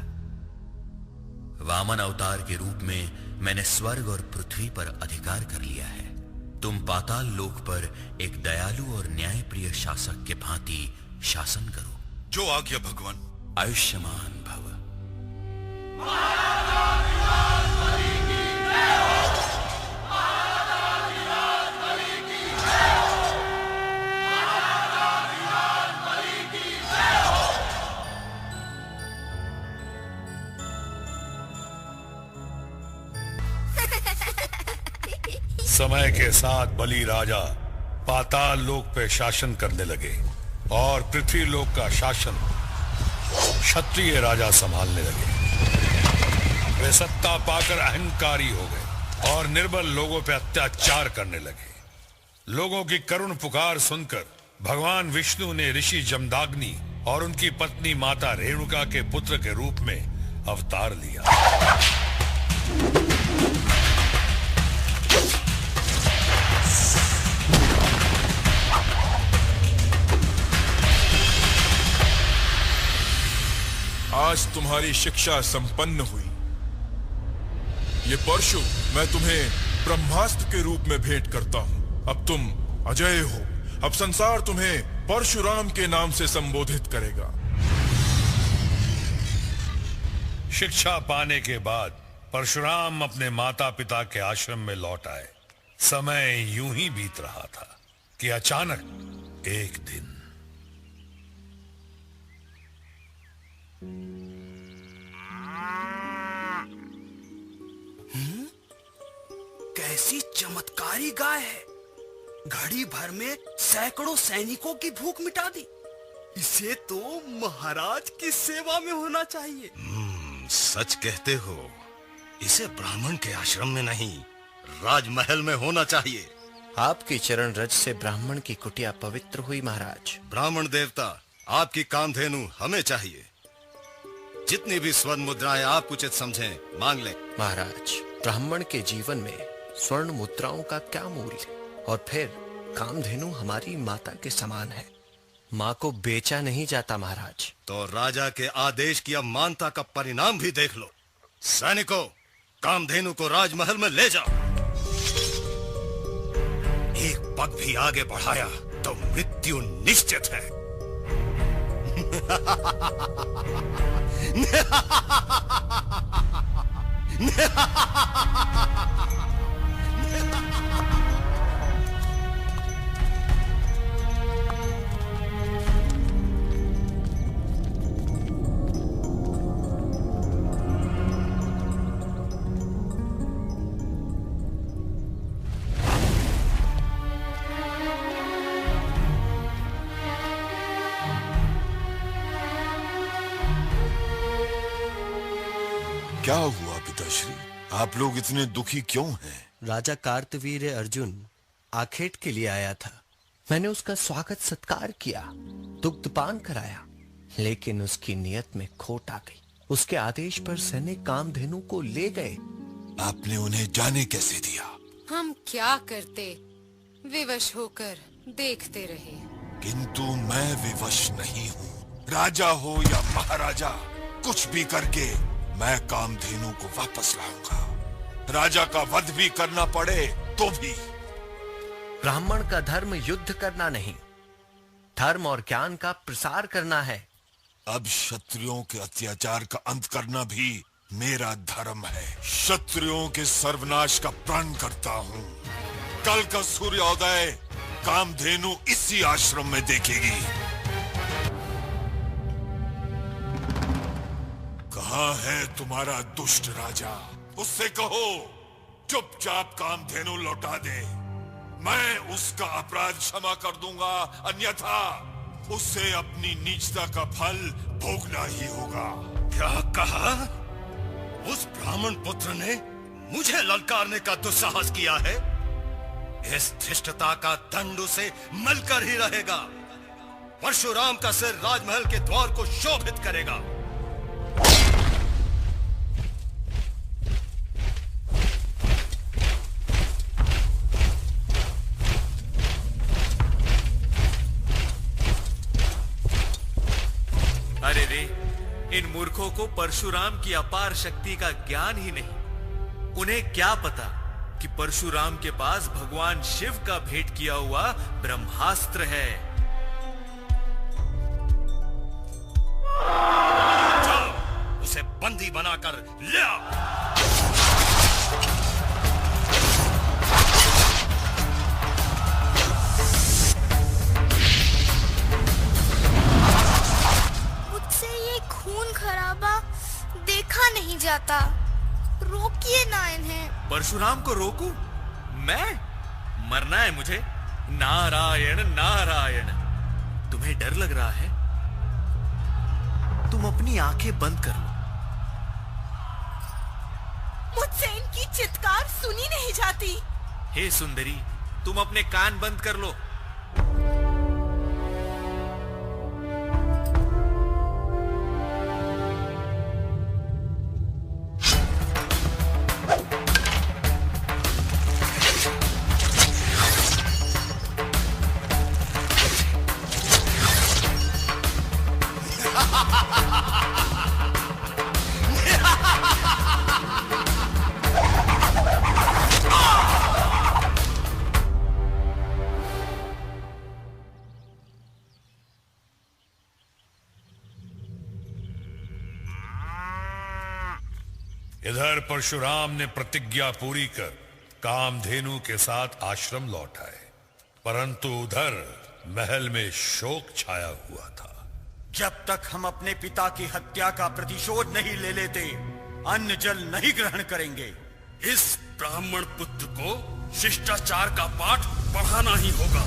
वामन अवतार के रूप में मैंने स्वर्ग और पृथ्वी पर अधिकार कर लिया है। तुम पाताल लोक पर एक दयालु और न्यायप्रिय शासक के भांति शासन करो। जो आज्ञा भगवान। आयुष्मान भव। समय के साथ बलि राजा पाताल लोक पे शासन करने लगे और पृथ्वी लोक का शासन क्षत्रिय राजा संभालने लगे। वे सत्ता पाकर अहंकारी हो गए और निर्बल लोगों पे अत्याचार करने लगे। लोगों की करुण पुकार सुनकर भगवान विष्णु ने ऋषि जमदाग्नि और उनकी पत्नी माता रेणुका के पुत्र के रूप में अवतार लिया। आज तुम्हारी शिक्षा संपन्न हुई। ये परशु मैं तुम्हें ब्रह्मास्त्र के रूप में भेंट करता हूं। अब तुम अजय हो। अब संसार तुम्हें परशुराम के नाम से संबोधित करेगा। शिक्षा पाने के बाद परशुराम अपने माता पिता के आश्रम में लौट आए। समय यूं ही बीत रहा था कि अचानक एक दिन कैसी चमत्कारी गाय है। घड़ी भर में सैकड़ों सैनिकों की भूख मिटा दी। इसे तो महाराज की सेवा में होना चाहिए। सच कहते हो। इसे ब्राह्मण के आश्रम में नहीं, राजमहल में होना चाहिए। आपकी चरण रज से ब्राह्मण की कुटिया पवित्र हुई महाराज। ब्राह्मण देवता, आपकी कामधेनु हमें चाहिए। जितनी भी स्वर्ण मुद्राएं आप उचित समझें मांग लें। महाराज, ब्राह्मण के जीवन में स्वर्ण मुद्राओं का क्या मूल्य? और फिर कामधेनु हमारी माता के समान है। माँ को बेचा नहीं जाता महाराज। तो राजा के आदेश की अमानता का परिणाम भी देख लो। सैनिकों, कामधेनु को राजमहल में ले जाओ। एक पग भी आगे बढ़ाया तो मृत्यु निश्चित है। क्या हुआ पिताश्री? आप लोग इतने दुखी क्यों हैं? राजा कार्तवीर्य अर्जुन आखेट के लिए आया था। मैंने उसका स्वागत सत्कार किया, दुग्धपान कराया, लेकिन उसकी नियत में खोट आ गई। उसके आदेश पर सैनिक कामधेनु को ले गए। आपने उन्हें जाने कैसे दिया? हम क्या करते, विवश होकर देखते रहे। किंतु मैं विवश नहीं हूँ। राजा हो या महाराजा, कुछ भी करके मैं कामधेनु को वापस लाऊंगा। राजा का वध भी करना पड़े तो भी। ब्राह्मण का धर्म युद्ध करना नहीं, धर्म और ज्ञान का प्रसार करना है। अब क्षत्रियों के अत्याचार का अंत करना भी मेरा धर्म है। क्षत्रियों के सर्वनाश का प्रण करता हूँ। कल का सूर्योदय कामधेनु इसी आश्रम में देखेगी। कहाँ है तुम्हारा दुष्ट राजा? उससे कहो चुपचाप कामधेनु लौटा दे। मैं उसका अपराध क्षमा कर दूंगा, अन्यथा उसे अपनी नीचता का फल भोगना ही होगा। क्या कहा? उस ब्राह्मण पुत्र ने मुझे ललकारने का दुस्साहस किया है? इस धृष्टता का दंड उसे मिलकर ही रहेगा। परशुराम का सिर राजमहल के द्वार को शोभित करेगा। अरे रे, इन मूर्खों को परशुराम की अपार शक्ति का ज्ञान ही नहीं। उन्हें क्या पता कि परशुराम के पास भगवान शिव का भेंट किया हुआ ब्रह्मास्त्र है। जाओ, उसे बंदी बनाकर ले आओ। खून खराबा देखा नहीं जाता, रोकिए ना इन्हें। परशुराम को रोकूं? मैं? मरना है मुझे? नारायण नारायण। तुम्हें डर लग रहा है? तुम अपनी आंखें बंद कर लो। मुझसे इनकी चित्कार सुनी नहीं जाती। हे सुंदरी, तुम अपने कान बंद कर लो। इधर परशुराम ने प्रतिज्ञा पूरी कर कामधेनु के साथ आश्रम लौट आए, परंतु उधर महल में शोक छाया हुआ था। जब तक हम अपने पिता की हत्या का प्रतिशोध नहीं ले लेते, अन्न जल नहीं ग्रहण करेंगे। इस ब्राह्मण पुत्र को शिष्टाचार का पाठ पढ़ाना ही होगा।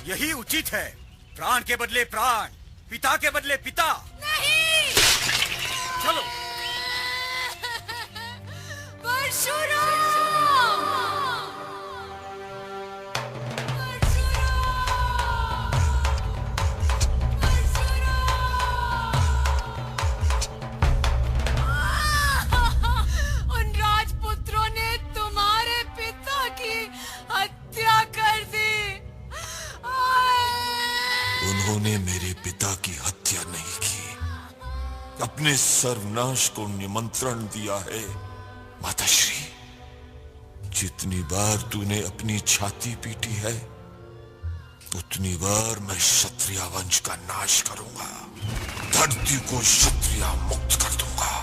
यही उचित है। प्राण के बदले प्राण, पिता के बदले पिता। नहीं! चलो। परशुराम! उन राजपुत्रों ने तुम्हारे पिता की हत्या कर दी। उन्होंने मेरे पिता की हत्या नहीं की, अपने सर्वनाश को निमंत्रण दिया है। माताश्री, जितनी बार तूने अपनी छाती पीटी है, उतनी बार मैं क्षत्रिय वंश का नाश करूंगा, धरती को क्षत्रिय मुक्त कर दूंगा।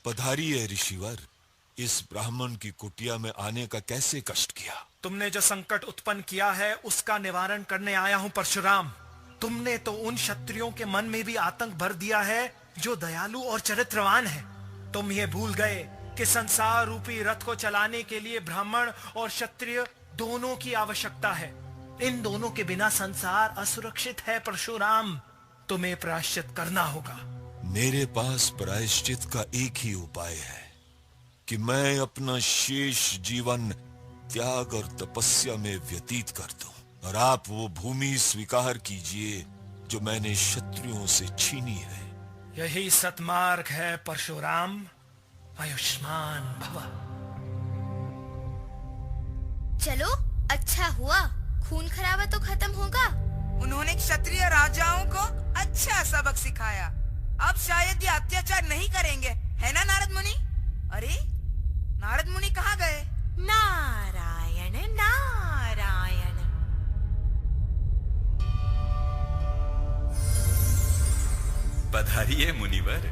पधारिए ऋषिवर। इस ब्राह्मण की कुटिया में आने का कैसे कष्ट किया? तुमने जो संकट उत्पन्न किया है उसका निवारण करने आया हूं परशुराम। तुमने तो उन क्षत्रियों के मन में भी आतंक भर दिया है जो दयालु और चरित्रवान है। तुम ये भूल गए कि संसार रूपी रथ को चलाने के लिए ब्राह्मण और क्षत्रिय दोनों की आवश्यकता है। इन दोनों के बिना संसार असुरक्षित है परशुराम। तुम्हें प्रायश्चित करना होगा। मेरे पास प्रायश्चित का एक ही उपाय है कि मैं अपना शेष जीवन त्याग और तपस्या में व्यतीत कर दूं, और आप वो भूमि स्वीकार कीजिए जो मैंने शत्रुओं से छीनी है। यही सतमार्ग है परशुराम। आयुष्मान भव। चलो, अच्छा हुआ, खून खराबा तो खत्म होगा। उन्होंने क्षत्रिय राजाओं को अच्छा सबक सिखाया। अब शायद ये अत्याचार नहीं करेंगे, है ना नारद मुनि? अरे नारद मुनि कहाँ गए? नारायण नारायण। पधारिए मुनिवर।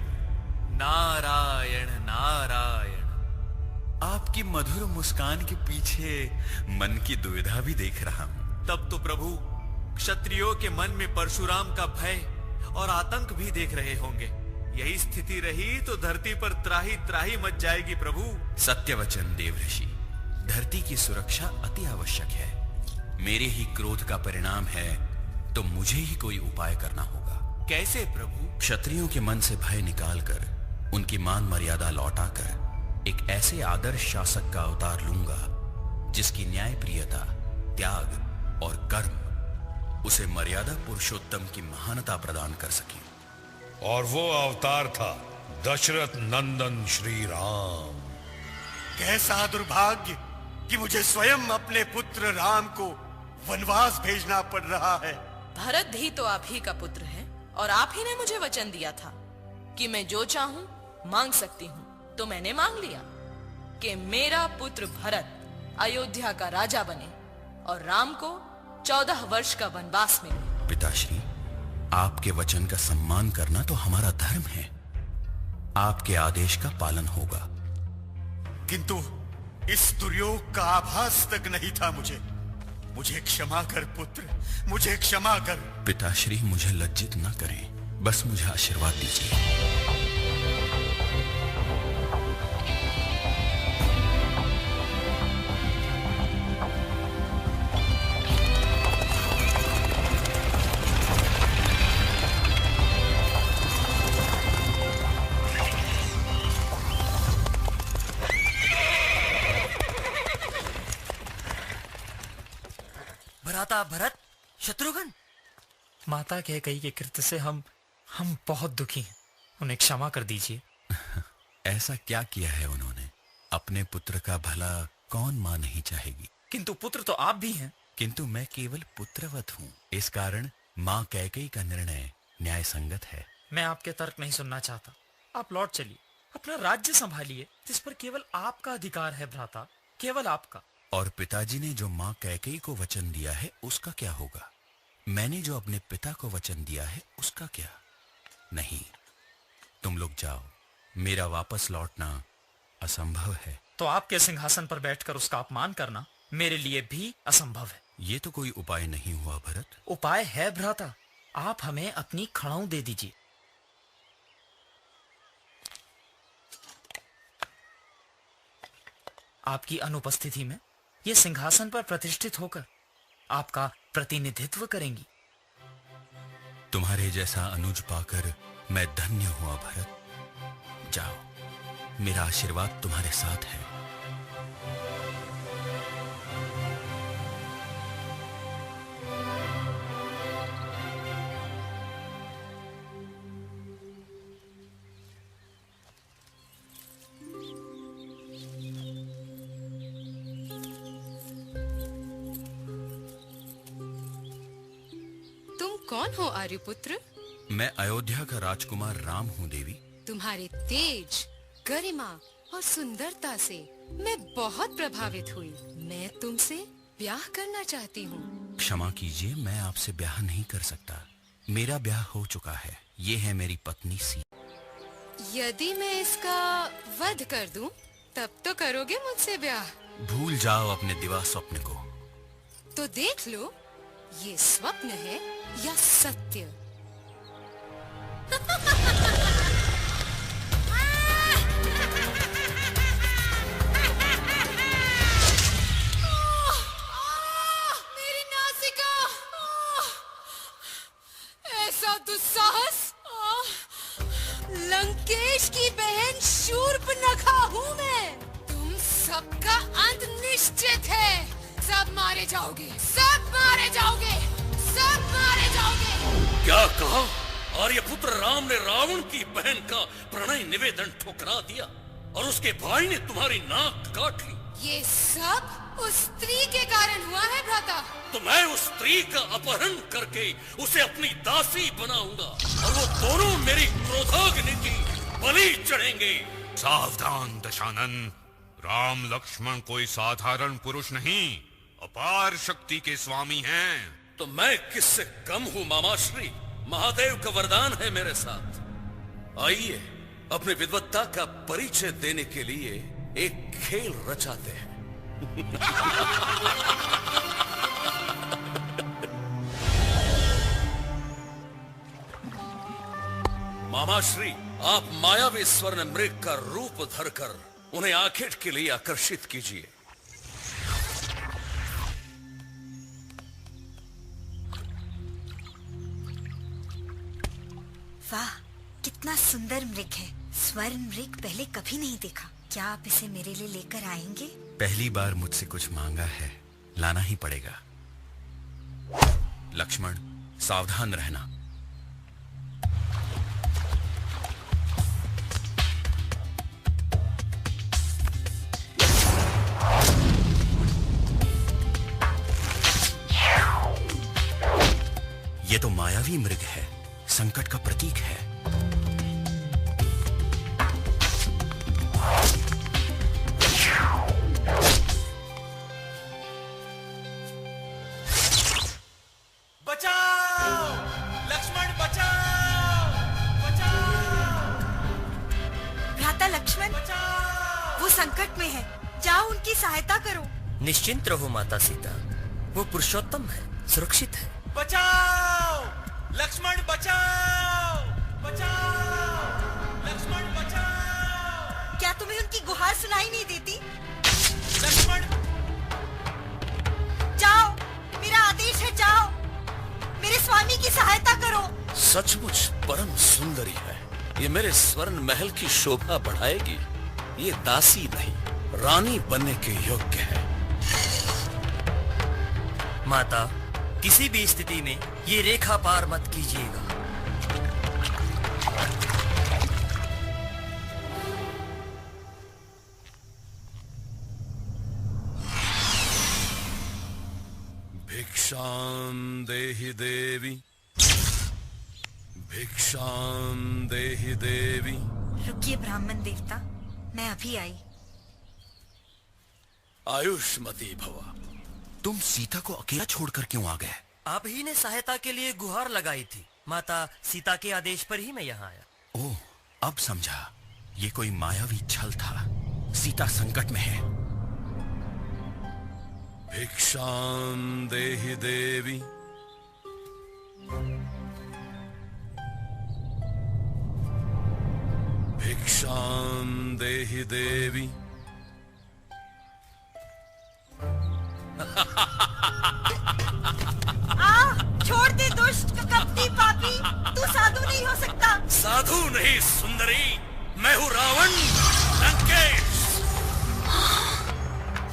नारायण नारायण। आपकी मधुर मुस्कान के पीछे मन की दुविधा भी देख रहा हूं। तब तो प्रभु क्षत्रियों के मन में परशुराम का भय और आतंक भी देख रहे होंगे। यही स्थिति रही तो धरती पर त्राही त्राही मच जाएगी प्रभु। सत्य वचन देवऋषि। धरती की सुरक्षा अति आवश्यक है। मेरे ही क्रोध का परिणाम है तो मुझे ही कोई उपाय करना होगा। कैसे प्रभु? क्षत्रियों के मन से भय निकालकर उनकी मान मर्यादा लौटाकर एक ऐसे आदर्श शासक का अवतार लूंगा जिसकी न्यायप्रियता, त्याग और कर्म उसे मर्यादा पुरुषोत्तम की महानता प्रदान कर सके। और वो अवतार था दशरथ नंदन श्री राम। कैसा दुर्भाग्य कि मुझे स्वयं अपने पुत्र राम को वनवास भेजना पड़ रहा है। भरत भी तो आप ही का पुत्र है और आप ही ने मुझे वचन दिया था कि मैं जो चाहूं मांग सकती हूं। तो मैंने मांग लिया कि मेरा पुत्र भरत अयोध्या का राजा बने और राम को 14 वर्ष का वनवास मिले। पिताश्री, आपके वचन का सम्मान करना तो हमारा धर्म है। आपके आदेश का पालन होगा। किंतु इस दुर्योग का आभास तक नहीं था मुझे। मुझे क्षमा कर पुत्र, मुझे क्षमा कर। पिताश्री, मुझे लज्जित न करें, बस मुझे आशीर्वाद दीजिए। भ्राता भरत, शत्रुघ्न। माता कैकेयी के कृत्य से हम बहुत दुखी हैं। उन्हें क्षमा कर दीजिए। ऐसा क्या किया है उन्होंने? अपने पुत्र का भला कौन मां नहीं चाहेगी? किंतु पुत्र तो आप भी हैं। किंतु मैं केवल पुत्रवत हूँ। इस कारण मां कैकेयी का निर्णय न्याय संगत है। मैं आपके तर्क नहीं सुनना चाहता। आप लौट चलिए, अपना राज्य संभालिए जिस पर केवल आपका अधिकार है भ्राता, केवल आपका। और पिताजी ने जो मां कैकेयी को वचन दिया है उसका क्या होगा? मैंने जो अपने पिता को वचन दिया है उसका क्या? नहीं, तुम लोग जाओ। मेरा वापस लौटना असंभव है। तो आपके सिंहासन पर बैठकर उसका अपमान करना मेरे लिए भी असंभव है। ये तो कोई उपाय नहीं हुआ भरत। उपाय है भ्राता। आप हमें अपनी खड़ाऊ दे दीजिए। आपकी अनुपस्थिति में ये सिंहासन पर प्रतिष्ठित होकर आपका प्रतिनिधित्व करेंगी। तुम्हारे जैसा अनुज पाकर मैं धन्य हुआ भरत। जाओ, मेरा आशीर्वाद तुम्हारे साथ है। कौन हो आर्यपुत्र? मैं अयोध्या का राजकुमार राम हूँ देवी। तुम्हारे तेज, गरिमा और सुंदरता से मैं बहुत प्रभावित हुई। मैं तुमसे ब्याह करना चाहती हूँ। क्षमा कीजिए, मैं आपसे ब्याह नहीं कर सकता। मेरा ब्याह हो चुका है। ये है मेरी पत्नी सी। यदि मैं इसका वध कर दूं, तब तो करोगे मुझसे ब्याह। भूल जाओ अपने दिवा स्वप्न को। तो देख लो, ये स्वप्न है या सत्य। मेरी नासिका! ऐसा दुस्साहस! लंकेश की बहन शूर्पणखा हूँ मैं। तुम सबका अंत निश्चित है। सब मारे जाओगे, सब मारे जाओगे, सब मारे जाओगे। क्या कहा? आर्यपुत्र राम ने रावण की बहन का प्रणय निवेदन ठुकरा दिया और उसके भाई ने तुम्हारी नाक काट ली। ये सब उस स्त्री के कारण हुआ है भ्राता। तो मैं उस स्त्री का अपहरण करके उसे अपनी दासी बनाऊंगा और वो दोनों मेरी क्रोधाग्नि की बलि चढ़ेंगे। सावधान दशानन, राम लक्ष्मण कोई साधारण पुरुष नहीं, अपार शक्ति के स्वामी हैं। तो मैं किससे कम हूँ मामाश्री? महादेव का वरदान है मेरे साथ। आइए अपनी विद्वत्ता का परिचय देने के लिए एक खेल रचाते हैं। मामाश्री, आप मायावी स्वर्ण मृग का रूप धरकर उन्हें आखेट के लिए आकर्षित कीजिए। वाह, कितना सुंदर मृग है। स्वर्ण मृग पहले कभी नहीं देखा। क्या आप इसे मेरे लिए लेकर आएंगे? पहली बार मुझसे कुछ मांगा है, लाना ही पड़ेगा। लक्ष्मण, सावधान रहना। ये तो मायावी मृग है, संकट का प्रतीक है। बचाओ! लक्ष्मण बचाओ! बचाओ! भ्राता लक्ष्मण, वो संकट में है। जाओ उनकी सहायता करो। निश्चिंत रहो माता सीता, वो पुरुषोत्तम है, सुरक्षित है। बचाओ! लक्ष्मण बचाओ! बचाओ! लक्ष्मण बचाओ! क्या तुम्हें उनकी गुहार सुनाई नहीं देती? लक्ष्मण! जाओ, मेरा आदेश है, जाओ, मेरे स्वामी की सहायता करो। सचमुच परम सुंदरी है। ये मेरे स्वर्ण महल की शोभा बढ़ाएगी। ये दासी नहीं, रानी बनने के योग्य है। माता, किसी भी स्थिति में ये रेखा पार मत कीजिएगा। भिक्षां देहि देवी, भिक्षां देहि देवी। रुकिए ब्राह्मण देवता, मैं अभी आई। आयुष्मती भवा। तुम सीता को अकेला छोड़कर क्यों आ गए? आप ही ने सहायता के लिए गुहार लगाई थी। माता सीता के आदेश पर ही मैं यहाँ आया। ओह, अब समझा। ये कोई मायावी छल था। सीता संकट में है। भिक्षां देहि देवी। भिक्षां देहि देवी। छोड़ दे दुष्ट कपटी पापी, तू साधु नहीं हो सकता। साधु नहीं सुंदरी, मैं हूँ रावण लंकेश।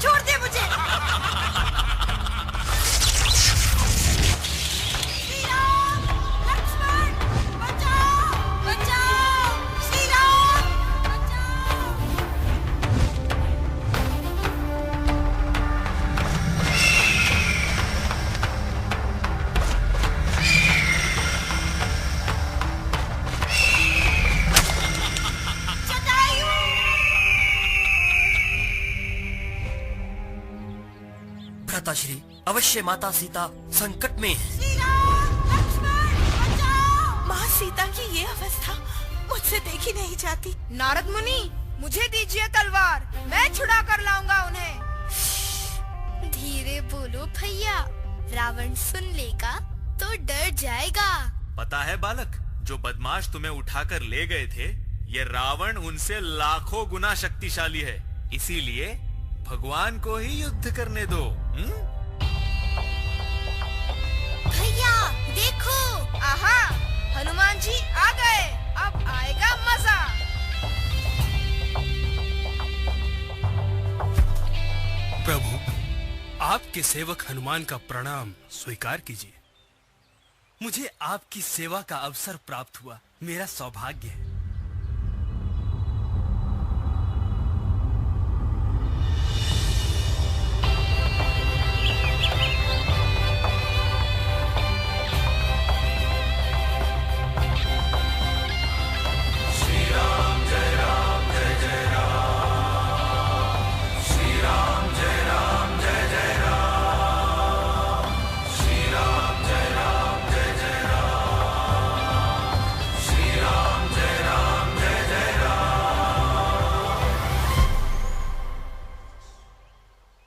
छोड़ दे मुझे। श्री राम, लक्ष्मण, बचाओ, बचाओ, श्री राम, भ्राताश्री, अवश्य माता सीता संकट में है। माँ सीता की ये अवस्था, मुझसे देखी नहीं जाती। नारद मुनि, मुझे दीजिए तलवार, मैं छुड़ा कर लाऊंगा उन्हें। धीरे बोलो भैया, रावण सुन लेगा तो डर जाएगा। पता है बालक, जो बदमाश तुम्हें उठाकर ले गए थे, ये रावण उनसे लाखों गुना शक्तिशाली है। इसीलिए भगवान को ही युद्ध करने दो। भैया देखो, आहा, हनुमान जी आ गए, अब आएगा मजा। प्रभु, आपके सेवक हनुमान का प्रणाम स्वीकार कीजिए। मुझे आपकी सेवा का अवसर प्राप्त हुआ, मेरा सौभाग्य है।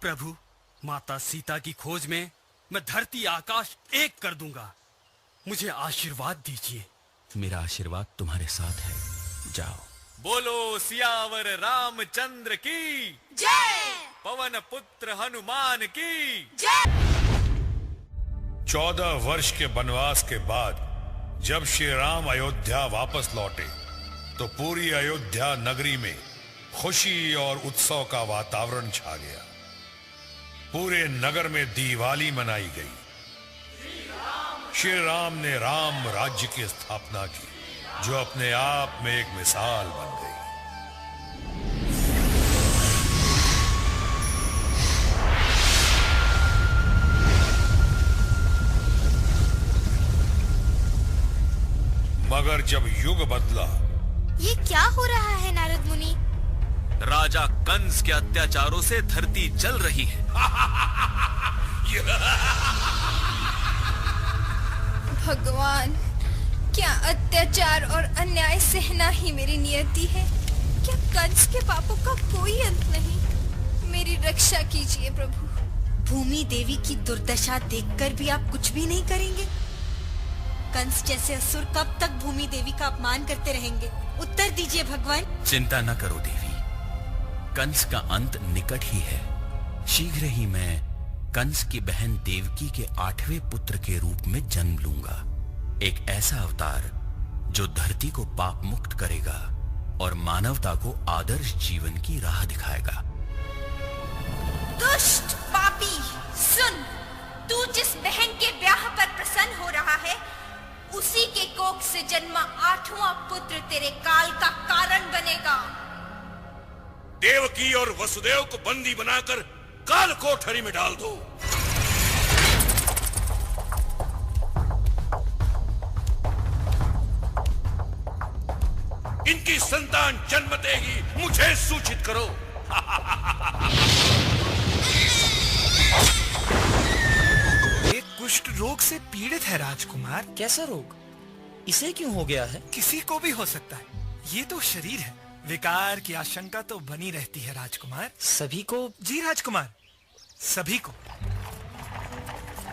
प्रभु, माता सीता की खोज में मैं धरती आकाश एक कर दूंगा। मुझे आशीर्वाद दीजिए। मेरा आशीर्वाद तुम्हारे साथ है, जाओ। बोलो सियावर रामचंद्र की जय। पवन पुत्र हनुमान की जय। 14 वर्ष के वनवास के बाद जब श्री राम अयोध्या वापस लौटे तो पूरी अयोध्या नगरी में खुशी और उत्सव का वातावरण छा गया। पूरे नगर में दिवाली मनाई गई। श्री राम ने राम राज्य की स्थापना की, जो अपने आप में एक मिसाल बन गई। मगर जब युग बदला, ये क्या हो रहा है नारद मुनि? राजा कंस के अत्याचारों से धरती जल रही है। भगवान, क्या अत्याचार और अन्याय सहना ही मेरी नियति है? क्या कंस के पापों का कोई अंत नहीं? मेरी रक्षा कीजिए प्रभु। भूमि देवी की दुर्दशा देखकर भी आप कुछ भी नहीं करेंगे? कंस जैसे असुर कब तक भूमि देवी का अपमान करते रहेंगे? उत्तर दीजिए भगवान। चिंता न करो देवी, कंस का अंत निकट ही है। शीघ्र ही मैं कंस की बहन देवकी के 8वें पुत्र के रूप में जन्म लूंगा। एक ऐसा अवतार जो धरती को पाप मुक्त करेगा और मानवता को आदर्श जीवन की राह दिखाएगा। दुष्ट पापी, सुन, तू जिस बहन के ब्याह पर प्रसन्न हो रहा है, उसी के कोख से जन्मा 8वां पुत्र तेरे काल का कारण बनेगा। देवकी और वसुदेव को बंदी बनाकर काल कोठरी में डाल दो। इनकी संतान जन्मते ही मुझे सूचित करो। एक कुष्ठ रोग से पीड़ित है राजकुमार। कैसा रोग? इसे क्यों हो गया है? किसी को भी हो सकता है, ये तो शरीर है। विकार की आशंका तो बनी रहती है राजकुमार। सभी को? जी राजकुमार, सभी को।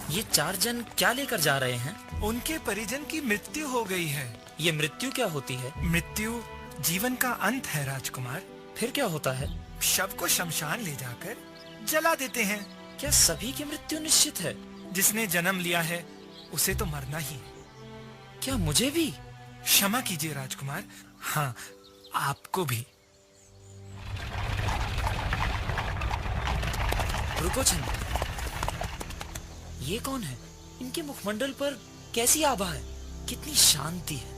ये 4 जन क्या लेकर जा रहे हैं? उनके परिजन की मृत्यु हो गई है। ये मृत्यु क्या होती है? मृत्यु जीवन का अंत है राजकुमार। फिर क्या होता है? शव को शमशान ले जाकर जला देते हैं। क्या सभी की मृत्यु निश्चित है? जिसने जन्म लिया है उसे तो मरना ही है। क्या मुझे भी? क्षमा कीजिए राजकुमार, हाँ आपको भी। रुको चंद, ये कौन है? इनके मुखमंडल पर कैसी आभा है, कितनी शांति है।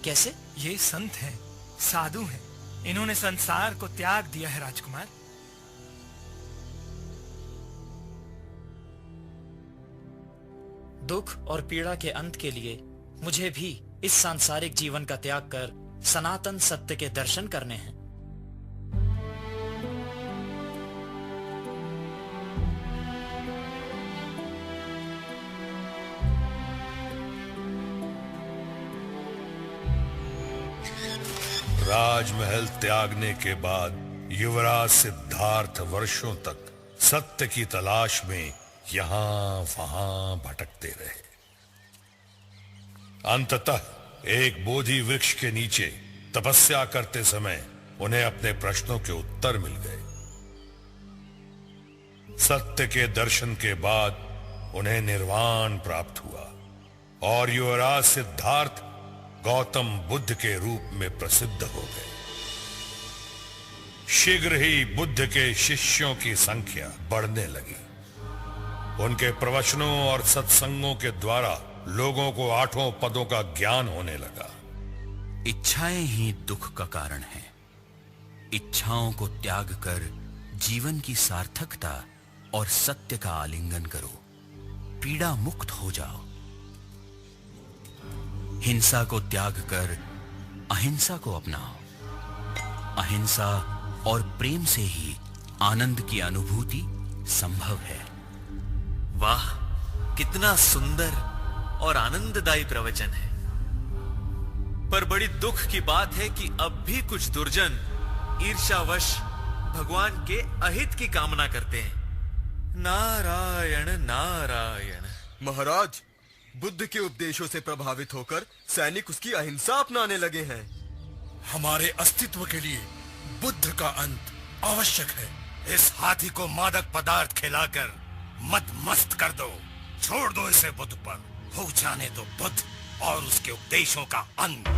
कैसे? ये संत हैं, साधु हैं। इन्होंने संसार को त्याग दिया है राजकुमार। दुख और पीड़ा के अंत के लिए मुझे भी इस सांसारिक जीवन का त्याग कर सनातन सत्य के दर्शन करने हैं। राजमहल त्यागने के बाद युवराज सिद्धार्थ वर्षों तक सत्य की तलाश में यहां वहां भटकते रहे। अंततः एक बोधि वृक्ष के नीचे तपस्या करते समय उन्हें अपने प्रश्नों के उत्तर मिल गए। सत्य के दर्शन के बाद उन्हें निर्वाण प्राप्त हुआ और युवराज सिद्धार्थ गौतम बुद्ध के रूप में प्रसिद्ध हो गए। शीघ्र ही बुद्ध के शिष्यों की संख्या बढ़ने लगी। उनके प्रवचनों और सत्संगों के द्वारा लोगों को 8 पदों का ज्ञान होने लगा। इच्छाएं ही दुख का कारण है। इच्छाओं को त्याग कर जीवन की सार्थकता और सत्य का आलिंगन करो, पीड़ा मुक्त हो जाओ। हिंसा को त्याग कर अहिंसा को अपनाओ। अहिंसा और प्रेम से ही आनंद की अनुभूति संभव है। वाह, कितना सुंदर और आनंददायी प्रवचन है। पर बड़ी दुख की बात है कि अब भी कुछ दुर्जन ईर्ष्यावश भगवान के अहित की कामना करते हैं। नारायण नारायण। महाराज, बुद्ध के उपदेशों से प्रभावित होकर सैनिक उसकी अहिंसा अपनाने लगे हैं। हमारे अस्तित्व के लिए बुद्ध का अंत आवश्यक है। इस हाथी को मादक पदार्थ खिलाकर मत मस्त कर दो। छोड़ दो इसे बुद्ध पर। हो जाने दो बुद्ध और उसके उपदेशों का अंत।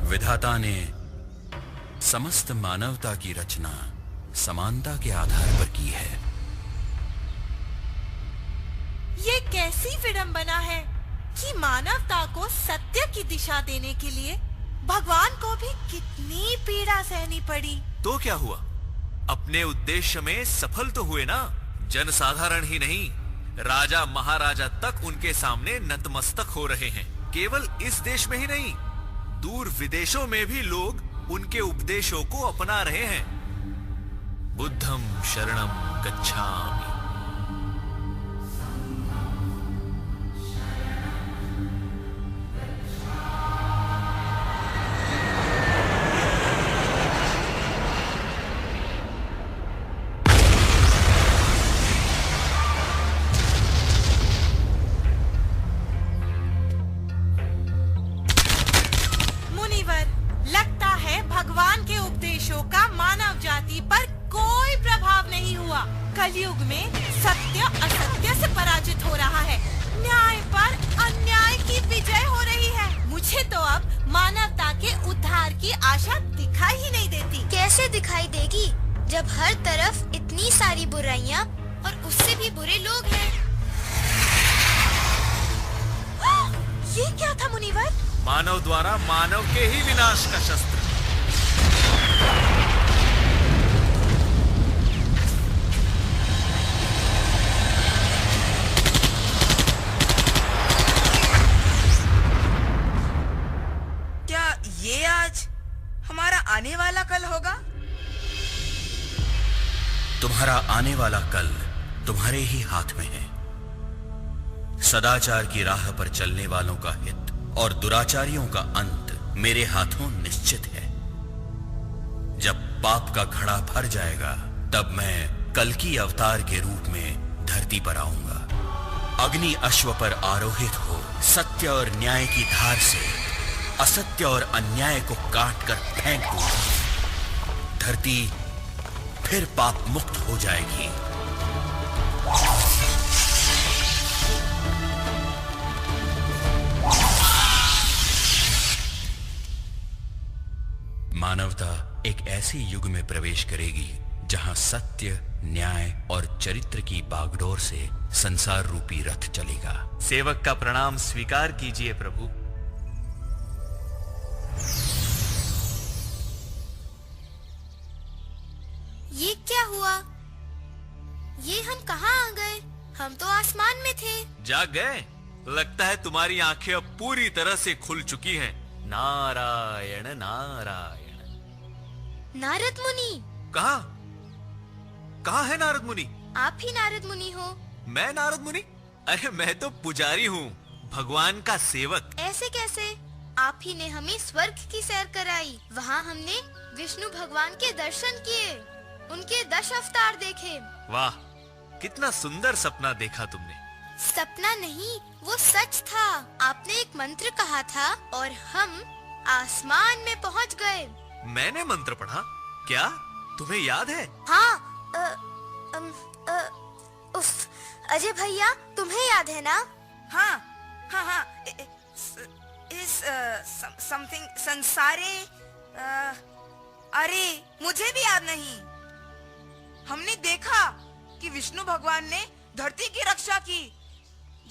विधाता ने समस्त मानवता की रचना समानता के आधार पर की है। ये कैसी विडंबना है कि मानवता को सत्य की दिशा देने के लिए भगवान को भी कितनी पीड़ा सहनी पड़ी। तो क्या हुआ? अपने उद्देश्य में सफल तो हुए ना। जनसाधारण ही नहीं, राजा महाराजा तक उनके सामने नतमस्तक हो रहे हैं। केवल इस देश में ही नहीं, दूर विदेशों में भी लोग उनके उपदेशों को अपना रहे हैं। बुद्धम शरणम गच्छामि। कलयुग में सत्य असत्य से पराजित हो रहा है। न्याय पर अन्याय की विजय हो रही है। मुझे तो अब मानवता के उद्धार की आशा दिखाई ही नहीं देती। कैसे दिखाई देगी जब हर तरफ इतनी सारी बुराइयां और उससे भी बुरे लोग हैं। ये क्या था मुनिवर? मानव द्वारा मानव के ही विनाश का शस्त्र। ये आज हमारा आने वाला कल होगा। तुम्हारा आने वाला कल तुम्हारे ही हाथ में है। सदाचार की राह पर चलने वालों का हित और दुराचारियों का अंत मेरे हाथों निश्चित है। जब पाप का घड़ा भर जाएगा तब मैं कल्कि अवतार के रूप में धरती पर आऊंगा। अग्नि अश्व पर आरोहित हो सत्य और न्याय की धार से असत्य और अन्याय को काट कर फेंक दूंगा। धरती फिर पाप मुक्त हो जाएगी। मानवता एक ऐसे युग में प्रवेश करेगी जहां सत्य, न्याय और चरित्र की बागडोर से संसार रूपी रथ चलेगा। सेवक का प्रणाम स्वीकार कीजिए प्रभु। ये क्या हुआ? ये हम कहाँ आ गए? हम तो आसमान में थे। जाग गए? लगता है तुम्हारी आंखें अब पूरी तरह से खुल चुकी हैं। नारायण नारायण। नारद मुनि। कहाँ है नारद मुनि? आप ही नारद मुनि हो। मैं नारद मुनि? अरे मैं तो पुजारी हूँ, भगवान का सेवक। ऐसे कैसे? आप ही ने हमें स्वर्ग की सैर कराई। वहाँ हमने विष्णु भगवान के दर्शन किए, उनके 10 अवतार देखे। वाह, कितना सुंदर सपना देखा तुमने। सपना नहीं, वो सच था। आपने एक मंत्र कहा था और हम आसमान में पहुँच गए। मैंने मंत्र पढ़ा? क्या तुम्हें याद है? हाँ। उफ, अजय भैया, तुम्हें याद है ना? हाँ। इस समथिंग संसारे। अरे मुझे भी याद नहीं। हमने देखा कि विष्णु भगवान ने धरती की रक्षा की,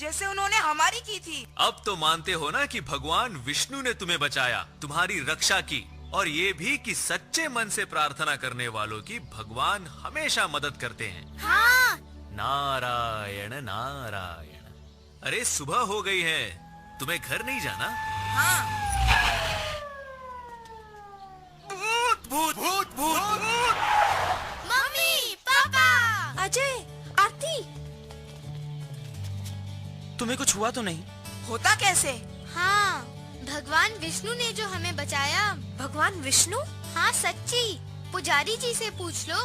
जैसे उन्होंने हमारी की थी। अब तो मानते हो ना कि भगवान विष्णु ने तुम्हें बचाया, तुम्हारी रक्षा की, और ये भी कि सच्चे मन से प्रार्थना करने वालों की भगवान हमेशा मदद करते हैं। हाँ। नारायण नारायण। अरे सुबह हो गई है, तुम्हें घर नहीं जाना? हाँ। भूत। मम्मी, पापा। अजय, आरती, तुम्हें कुछ हुआ तो नहीं? होता कैसे? हाँ, भगवान विष्णु ने जो हमें बचाया। भगवान विष्णु? हाँ सच्ची, पुजारी जी से पूछ लो।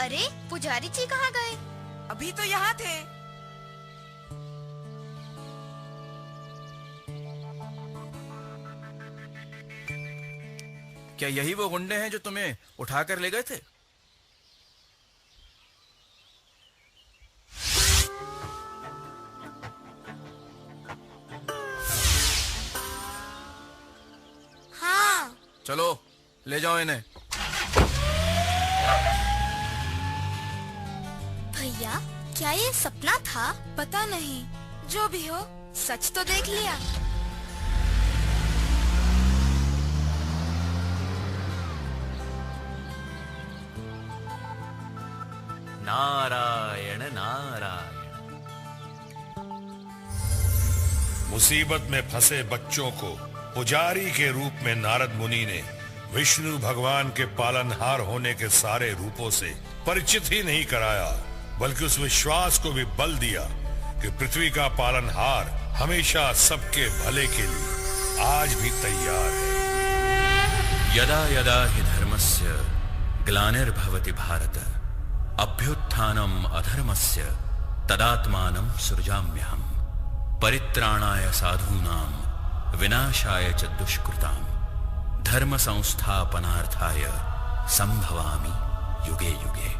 अरे पुजारी जी कहाँ गए? अभी तो यहाँ थे। क्या यही वो गुंडे हैं जो तुम्हें उठाकर ले गए थे? हाँ। चलो ले जाओ इन्हें। भैया, क्या ये सपना था? पता नहीं, जो भी हो सच तो देख लिया। नारायण नारायण। मुसीबत में फंसे बच्चों को पुजारी के रूप में नारद मुनि ने विष्णु भगवान के पालनहार होने के सारे रूपों से परिचित ही नहीं कराया, बल्कि उस विश्वास को भी बल दिया कि पृथ्वी का पालनहार हमेशा सबके भले के लिए आज भी तैयार है। यदा यदा हि धर्मस्य ग्लानिर्भवति भारत अभ्युत्थानम् अधर्मस्य तदात्मानं सृजाम्यहम् परित्राणाय साधूनां विनाशाय च दुष्कृतां धर्म संस्थापनार्थाय संभवामि युगे युगे।